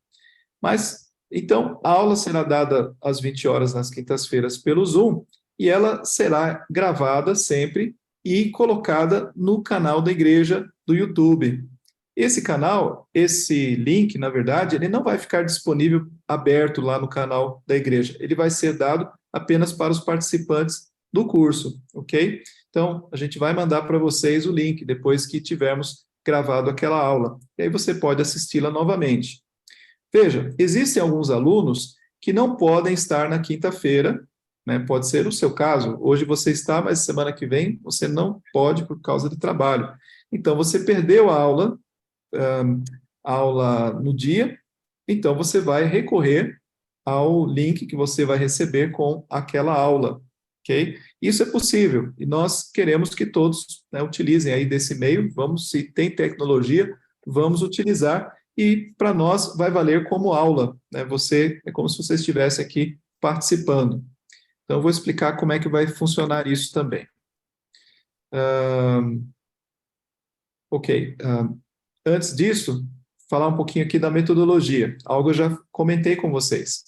Mas, então, a aula será dada às 20 horas nas quintas-feiras pelo Zoom, e ela será gravada sempre e colocada no canal da igreja do YouTube. Esse canal, esse link, na verdade, ele não vai ficar disponível aberto lá no canal da igreja. Ele vai ser dado apenas para os participantes do curso, ok? Então, a gente vai mandar para vocês o link depois que tivermos gravado aquela aula. E aí você pode assisti-la novamente. Veja, existem alguns alunos que não podem estar na quinta-feira, né? Pode ser o seu caso. Hoje você está, mas semana que vem você não pode por causa de trabalho. Então, você perdeu a aula no dia, então você vai recorrer ao link que você vai receber com aquela aula, ok? Isso é possível, e nós queremos que todos, né, utilizem aí desse meio, se tem tecnologia, vamos utilizar, e para nós vai valer como aula, né? É como se você estivesse aqui participando. Então, eu vou explicar como é que vai funcionar isso também. Antes disso, falar um pouquinho aqui da metodologia, algo eu já comentei com vocês.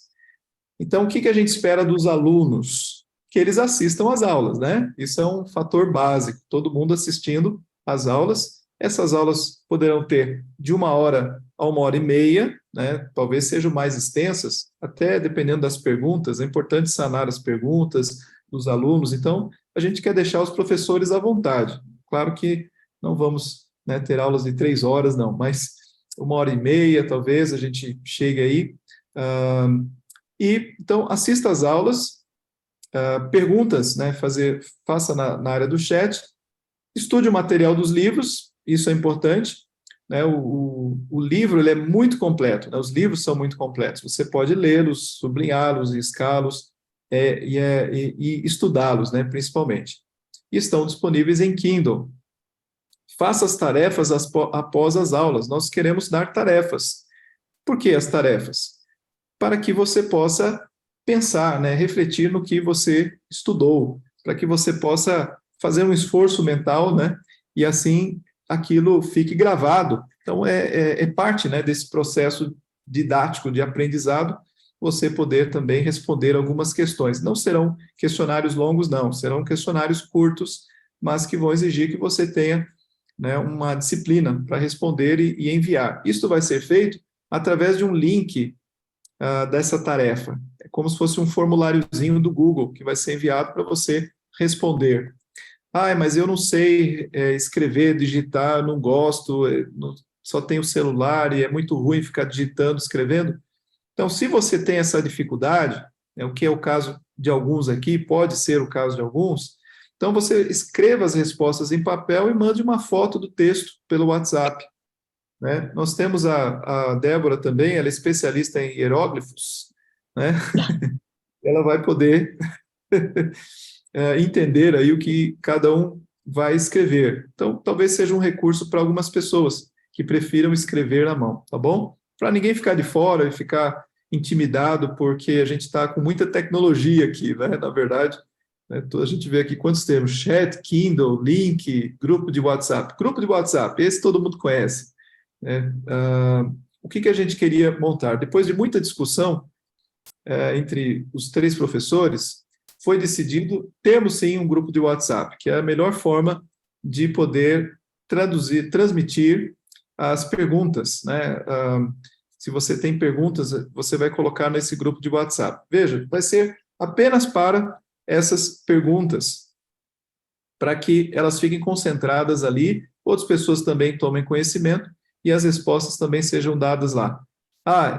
Então, o que a gente espera dos alunos? Que eles assistam às aulas, né? Isso é um fator básico, todo mundo assistindo às aulas, Essas aulas poderão ter de 1 hora a 1 hora e meia, né? Talvez sejam mais extensas, até dependendo das perguntas. É importante sanar as perguntas dos alunos. Então, a gente quer deixar os professores à vontade. Claro que não vamos, né, ter aulas de 3 horas, não, mas 1 hora e meia, talvez, a gente chegue aí. Então, assista às aulas, perguntas, né, faça na área do chat, estude o material dos livros, isso é importante, né, o livro ele é muito completo, né, os livros são muito completos, você pode lê-los, sublinhá-los, riscá-los, e estudá-los, né, principalmente. E estão disponíveis em Kindle. Faça as tarefas após as aulas, nós queremos dar tarefas. Por que as tarefas? Para que você possa pensar, né, refletir no que você estudou, para que você possa fazer um esforço mental, né, e assim aquilo fique gravado. Então, é parte, né, desse processo didático de aprendizado, você poder também responder algumas questões. Não serão questionários longos, não, serão questionários curtos, mas que vão exigir que você tenha, né, uma disciplina para responder e enviar. Isso vai ser feito através de um link dessa tarefa. É como se fosse um formuláriozinho do Google, que vai ser enviado para você responder. Mas eu não sei escrever, digitar, não gosto, só tenho celular e é muito ruim ficar digitando, escrevendo. Então, se você tem essa dificuldade, o que é o caso de alguns aqui, pode ser o caso de alguns, então você escreva as respostas em papel e mande uma foto do texto pelo WhatsApp. Né? Nós temos a Débora também, ela é especialista em hieróglifos, né? Ela vai poder entender aí o que cada um vai escrever. Então, talvez seja um recurso para algumas pessoas que prefiram escrever na mão, tá bom? Para ninguém ficar de fora e ficar intimidado, porque a gente está com muita tecnologia aqui, né? Na verdade, né, a gente vê aqui quantos termos: chat, Kindle, link, grupo de WhatsApp. Grupo de WhatsApp, esse todo mundo conhece. Né? O que a gente queria montar? Depois de muita discussão entre os 3 professores, foi decidido termos sim um grupo de WhatsApp, que é a melhor forma de poder transmitir as perguntas, né? Se você tem perguntas, você vai colocar nesse grupo de WhatsApp. Veja, vai ser apenas para essas perguntas, para que elas fiquem concentradas ali, outras pessoas também tomem conhecimento e as respostas também sejam dadas lá.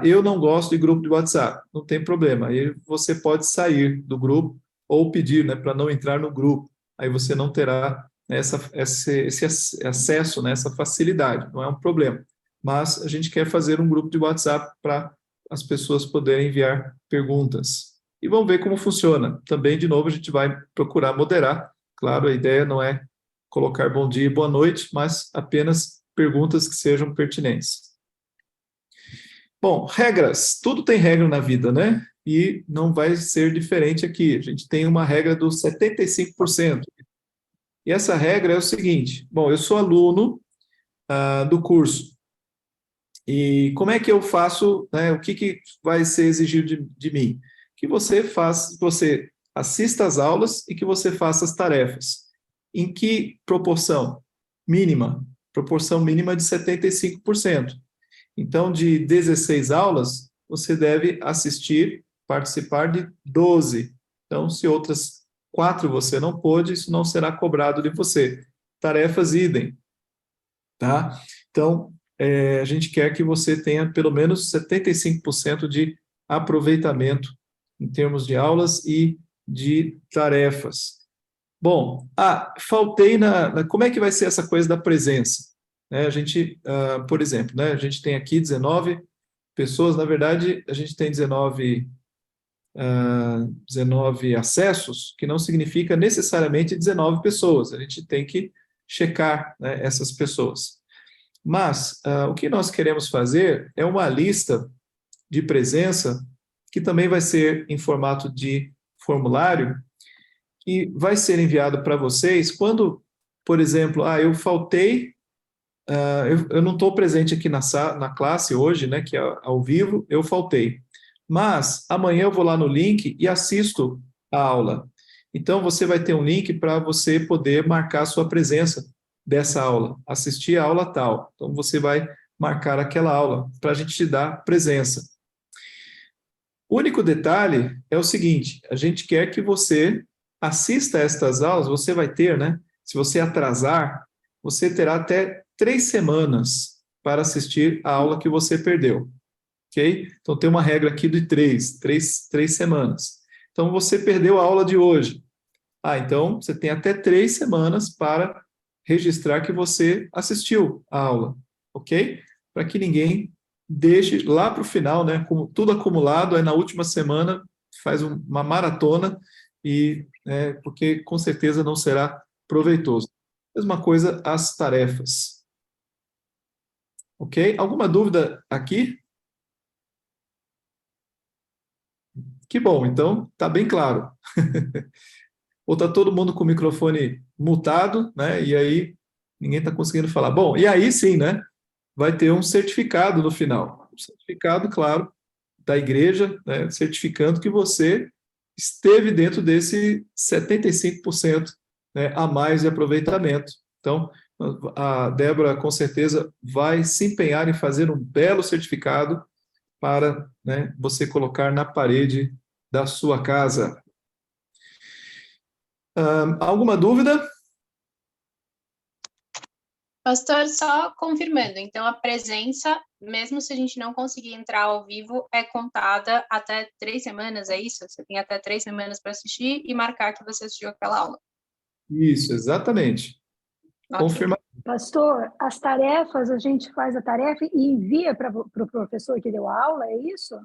Eu não gosto de grupo de WhatsApp, não tem problema, aí você pode sair do grupo ou pedir, né, para não entrar no grupo, aí você não terá esse acesso, né, essa facilidade, não é um problema. Mas a gente quer fazer um grupo de WhatsApp para as pessoas poderem enviar perguntas. E vamos ver como funciona. Também, de novo, a gente vai procurar moderar. Claro, a ideia não é colocar bom dia e boa noite, mas apenas perguntas que sejam pertinentes. Bom, regras. Tudo tem regra na vida, né? E não vai ser diferente aqui. A gente tem uma regra dos 75%. E essa regra é o seguinte: bom, eu sou aluno do curso. E como é que eu faço, né, o que vai ser exigido de mim? Que você assista às aulas e que você faça as tarefas. Em que proporção? Mínima. Proporção mínima de 75%. Então, de 16 aulas, você deve participar de 12. Então, se outras 4 você não pôde, isso não será cobrado de você. Tarefas idem. Tá? Então, a gente quer que você tenha pelo menos 75% de aproveitamento em termos de aulas e de tarefas. Bom, faltei como é que vai ser essa coisa da presença? A gente, por exemplo, né, a gente tem aqui 19 pessoas, na verdade, a gente tem 19 acessos, que não significa necessariamente 19 pessoas, a gente tem que checar, né, essas pessoas. Mas o que nós queremos fazer é uma lista de presença, que também vai ser em formato de formulário, que vai ser enviado para vocês quando, por exemplo, eu faltei, eu não estou presente aqui na classe hoje, né, que é ao vivo, eu faltei. Mas amanhã eu vou lá no link e assisto a aula. Então, você vai ter um link para você poder marcar a sua presença dessa aula, assistir a aula tal. Então, você vai marcar aquela aula para a gente te dar presença. O único detalhe é o seguinte, a gente quer que você assista a estas aulas, você vai ter, né? Se você atrasar, você terá até 3 semanas para assistir a aula que você perdeu, ok? Então, tem uma regra aqui de 3 semanas. Então, você perdeu a aula de hoje. Então, você tem até 3 semanas para registrar que você assistiu a aula, ok? Para que ninguém deixe lá para o final, né? Com tudo acumulado, aí na última semana faz uma maratona, porque com certeza não será proveitoso. Mesma coisa as tarefas. Ok? Alguma dúvida aqui? Que bom, então está bem claro. Ou está todo mundo com o microfone mutado, né? E aí ninguém está conseguindo falar. Bom, e aí sim, né? Vai ter um certificado no final. Um certificado, claro, da igreja, né? Certificando que você esteve dentro desse 75%, né, a mais de aproveitamento. Então, a Débora, com certeza, vai se empenhar em fazer um belo certificado para, né, você colocar na parede da sua casa. Alguma dúvida? Pastor, só confirmando, então a presença, mesmo se a gente não conseguir entrar ao vivo, é contada até 3 semanas, é isso? Você tem até 3 semanas para assistir e marcar que você assistiu aquela aula. Isso, exatamente. Okay. Confirma. Pastor, as tarefas, a gente faz a tarefa e envia para o professor que deu a aula, é isso?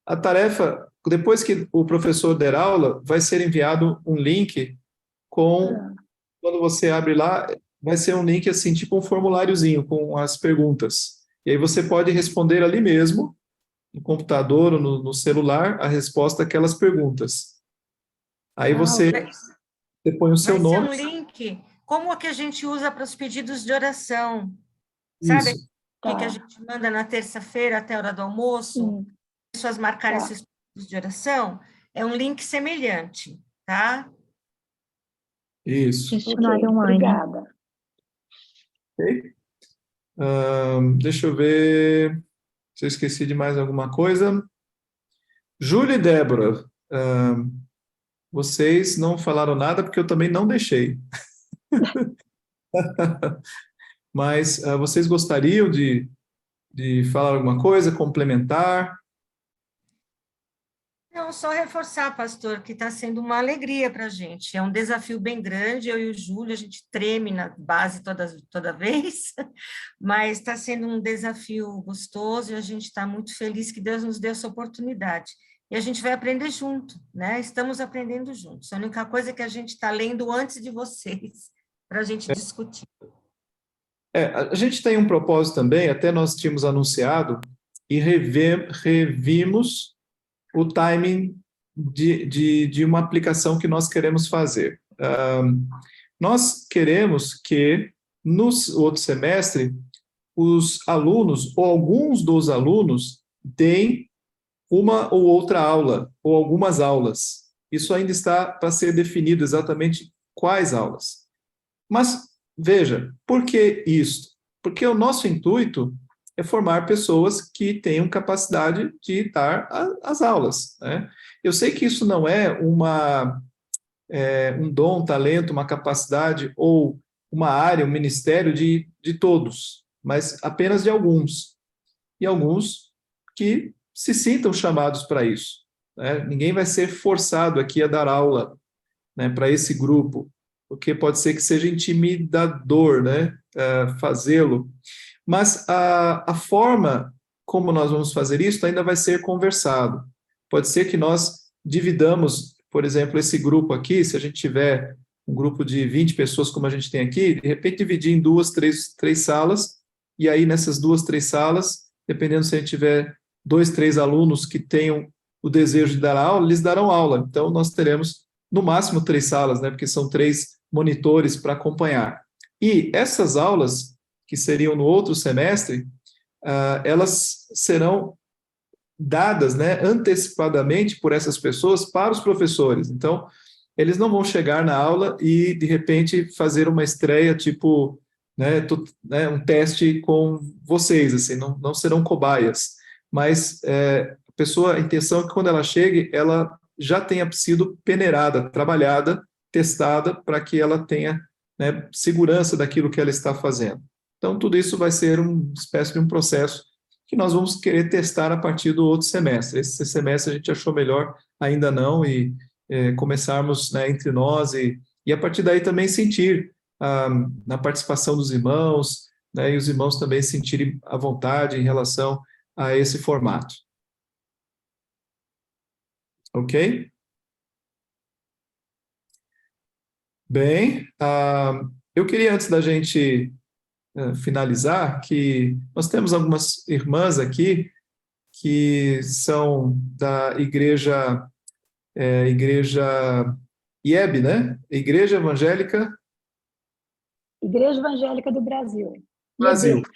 A tarefa, depois que o professor der aula, vai ser enviado um link com, quando você abre lá, vai ser um link assim, tipo um formuláriozinho com as perguntas. E aí você pode responder ali mesmo, no computador ou no celular, a resposta àquelas perguntas. Aí você põe o seu nome. Vai ser um link, como o que a gente usa para os pedidos de oração. Sabe? Isso. O que a gente manda na terça-feira até a hora do almoço? Sim. As pessoas marcarem esses pedidos de oração. É um link semelhante, tá? Isso. Questionário online. Obrigada. Ok. Deixa eu ver se eu esqueci de mais alguma coisa. Júlia e Débora, vocês não falaram nada porque eu também não deixei. Mas vocês gostariam de falar alguma coisa, complementar? Não, só reforçar, pastor, que está sendo uma alegria para a gente. É um desafio bem grande, eu e o Júlio, a gente treme na base toda vez, mas está sendo um desafio gostoso e a gente está muito feliz que Deus nos deu essa oportunidade. E a gente vai aprender junto, né? Estamos aprendendo juntos. A única coisa é que a gente está lendo antes de vocês, para a gente discutir. A gente tem um propósito também, até nós tínhamos anunciado, e revimos o timing de uma aplicação que nós queremos fazer. Nós queremos que, no outro semestre, os alunos, ou alguns dos alunos, deem uma ou outra aula, ou algumas aulas. Isso ainda está para ser definido exatamente quais aulas. Mas, veja, por que isso? Porque o nosso intuito é formar pessoas que tenham capacidade de dar as aulas, né? Eu sei que isso não é um dom, um talento, uma capacidade ou uma área, um ministério de todos, mas apenas de alguns. E alguns que se sintam chamados para isso, né? Ninguém vai ser forçado aqui a dar aula, né, para esse grupo, porque pode ser que seja intimidador, né, fazê-lo. Mas a forma como nós vamos fazer isso ainda vai ser conversado. Pode ser que nós dividamos, por exemplo, esse grupo aqui, se a gente tiver um grupo de 20 pessoas como a gente tem aqui, de repente dividir em 2, 3 salas, e aí nessas 2, 3 salas, dependendo se a gente tiver 2, 3 alunos que tenham o desejo de dar aula, eles darão aula. Então, nós teremos, no máximo, 3 salas, né, porque são 3 monitores para acompanhar. E essas aulas, que seriam no outro semestre, elas serão dadas, né, antecipadamente por essas pessoas para os professores. Então, eles não vão chegar na aula e, de repente, fazer uma estreia, tipo, né, um teste com vocês, assim, não serão cobaias. Mas a intenção é que quando ela chegue, ela já tenha sido peneirada, trabalhada, testada, para que ela tenha, né, segurança daquilo que ela está fazendo. Então, tudo isso vai ser uma espécie de um processo que nós vamos querer testar a partir do outro semestre. Esse semestre a gente achou melhor ainda não, e começarmos, né, entre nós, e a partir daí também sentir na participação dos irmãos, né, e os irmãos também sentirem à vontade em relação a esse formato. Ok? Bem, eu queria, antes da gente finalizar, que nós temos algumas irmãs aqui que são da igreja IEB, né? Igreja Evangélica Igreja Evangélica do Brasil. Brasil. IEB.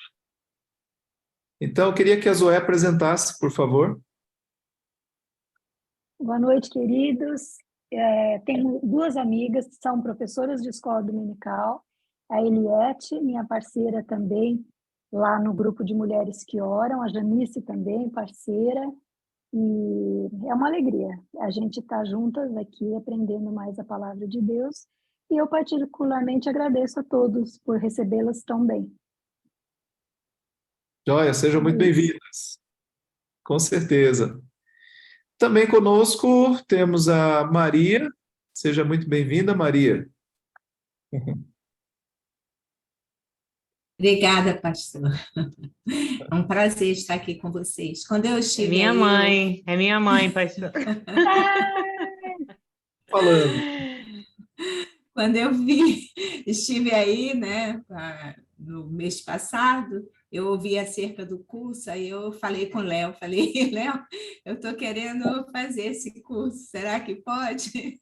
Então, eu queria que a Zoé apresentasse, por favor. Boa noite, queridos. Tenho duas amigas que são professoras de escola dominical, a Eliette, minha parceira também, lá no grupo de mulheres que oram, a Janice também, parceira, e é uma alegria a gente estar juntas aqui aprendendo mais a palavra de Deus, e eu particularmente agradeço a todos por recebê-las tão bem. Joia, sejam muito bem-vindas. Com certeza. Também conosco temos a Maria. Seja muito bem-vinda, Maria. Obrigada, pastor. É um prazer estar aqui com vocês. Quando eu estive É minha mãe, pastor. Falando. Quando eu estive aí, né, no mês passado, eu ouvi acerca do curso, aí eu falei com o Léo, Léo, eu estou querendo fazer esse curso, será que pode?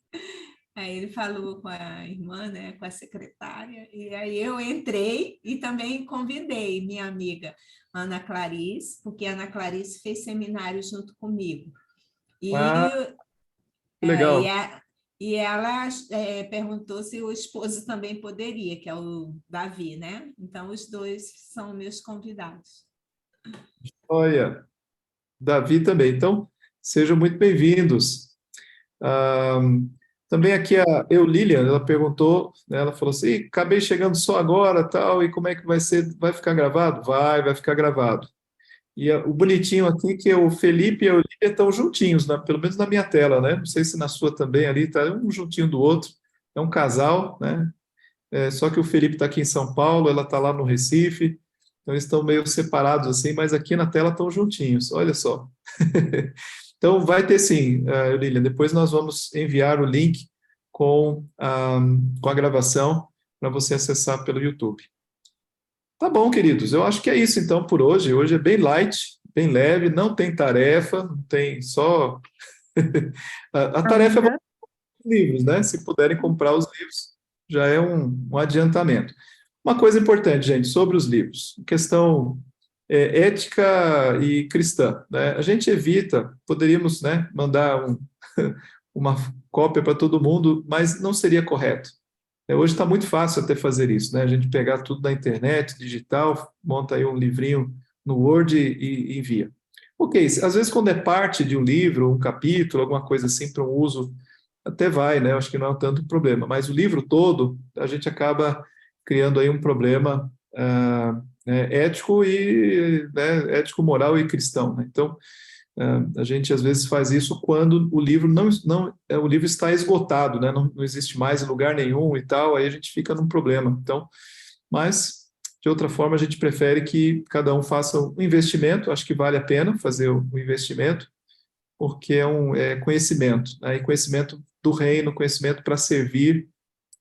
Aí ele falou com a irmã, né, com a secretária, e aí eu entrei e também convidei minha amiga Ana Clarice, porque a Ana Clarice fez seminário junto comigo. E, legal. E ela perguntou se o esposo também poderia, que é o Davi, né? Então, os dois são meus convidados. Olha, Davi também. Então, sejam muito bem-vindos. Também aqui a Eulilian, ela perguntou, né, ela falou assim, acabei chegando só agora, tal, e como é que vai ser? Vai ficar gravado? Vai ficar gravado. E o bonitinho aqui que o Felipe e a Eulília estão juntinhos, né, pelo menos na minha tela, né? Não sei se na sua também ali, tá um juntinho do outro. É um casal, né? Só que o Felipe está aqui em São Paulo, ela está lá no Recife, então eles estão meio separados assim, mas aqui na tela estão juntinhos, olha só. Então, vai ter sim, Eulília. Depois nós vamos enviar o link com a gravação para você acessar pelo YouTube. Tá bom, queridos. Eu acho que é isso, então, por hoje. Hoje é bem light, bem leve, não tem tarefa, não tem só... a tarefa é os livros, né? Se puderem comprar os livros, já é um adiantamento. Uma coisa importante, gente, sobre os livros. Questão... ética e cristã, né? A gente evita, poderíamos, né, mandar uma cópia para todo mundo, mas não seria correto. Hoje está muito fácil até fazer isso, né? A gente pegar tudo na internet, digital, monta aí um livrinho no Word e envia. Ok, às vezes quando é parte de um livro, um capítulo, alguma coisa assim para um uso, até vai, né? Eu acho que não é tanto problema, mas o livro todo, a gente acaba criando aí um problema ético e ético, moral e cristão, né? Então a gente às vezes faz isso quando o livro o livro está esgotado, né? Não existe mais em lugar nenhum e tal, aí a gente fica num problema. Então, mas de outra forma a gente prefere que cada um faça um investimento. Acho que vale a pena fazer o investimento, porque é conhecimento, né? E conhecimento do reino, conhecimento para servir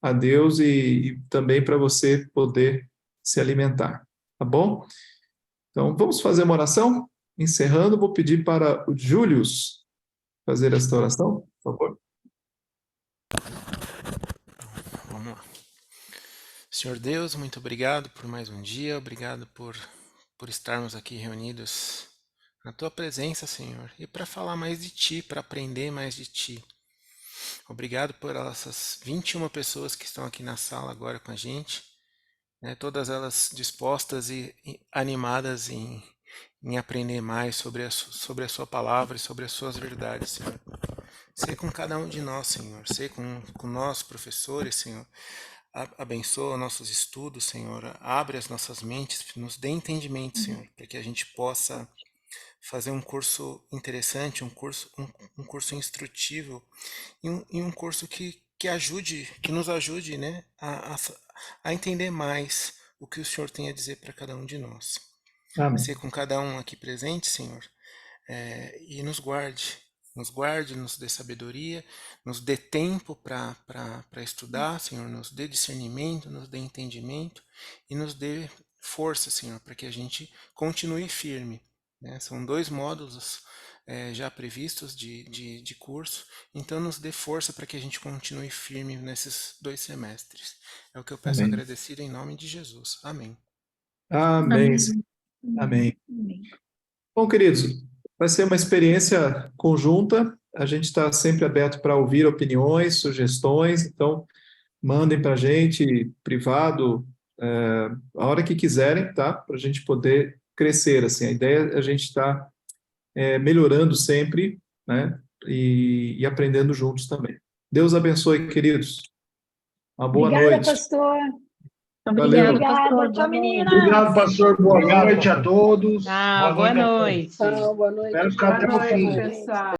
a Deus e também para você poder se alimentar. Tá bom? Então, vamos fazer uma oração? Encerrando, vou pedir para o Július fazer esta oração, por favor. Vamos lá. Senhor Deus, muito obrigado por mais um dia, obrigado por estarmos aqui reunidos na Tua presença, Senhor, e para falar mais de Ti, para aprender mais de Ti. Obrigado por essas 21 pessoas que estão aqui na sala agora com a gente, né, todas elas dispostas e animadas em aprender mais sobre a sua palavra e sobre as suas verdades, Senhor. Sei com cada um de nós, Senhor. Sei com nós, professores, Senhor. Abençoa nossos estudos, Senhor. Abre as nossas mentes, nos dê entendimento, Senhor, para que a gente possa fazer um curso interessante, um curso instrutivo e um curso que nos ajude, né, a entender mais o que o Senhor tem a dizer para cada um de nós. Amém. Ser com cada um aqui presente, Senhor, e nos guarde, nos dê sabedoria, nos dê tempo para estudar, Senhor, nos dê discernimento, nos dê entendimento e nos dê força, Senhor, para que a gente continue firme, né? São 2 módulos já previstos de curso, então nos dê força para que a gente continue firme nesses 2 semestres. É o que eu peço Amém. agradecido em nome de Jesus. Amém. Amém. Senhor. Amém. Bom, queridos, vai ser uma experiência conjunta. A gente está sempre aberto para ouvir opiniões, sugestões, então mandem para a gente, privado, a hora que quiserem, tá? Para a gente poder crescer, assim. A ideia é a gente estar melhorando sempre, né? E aprendendo juntos também. Deus abençoe, queridos. Uma boa Obrigada, noite. pastor. Valeu. Obrigada. Tchau, meninas. Obrigado, pastor. Boa noite a todos. Boa noite. Espero ficar até o fim. Pessoal.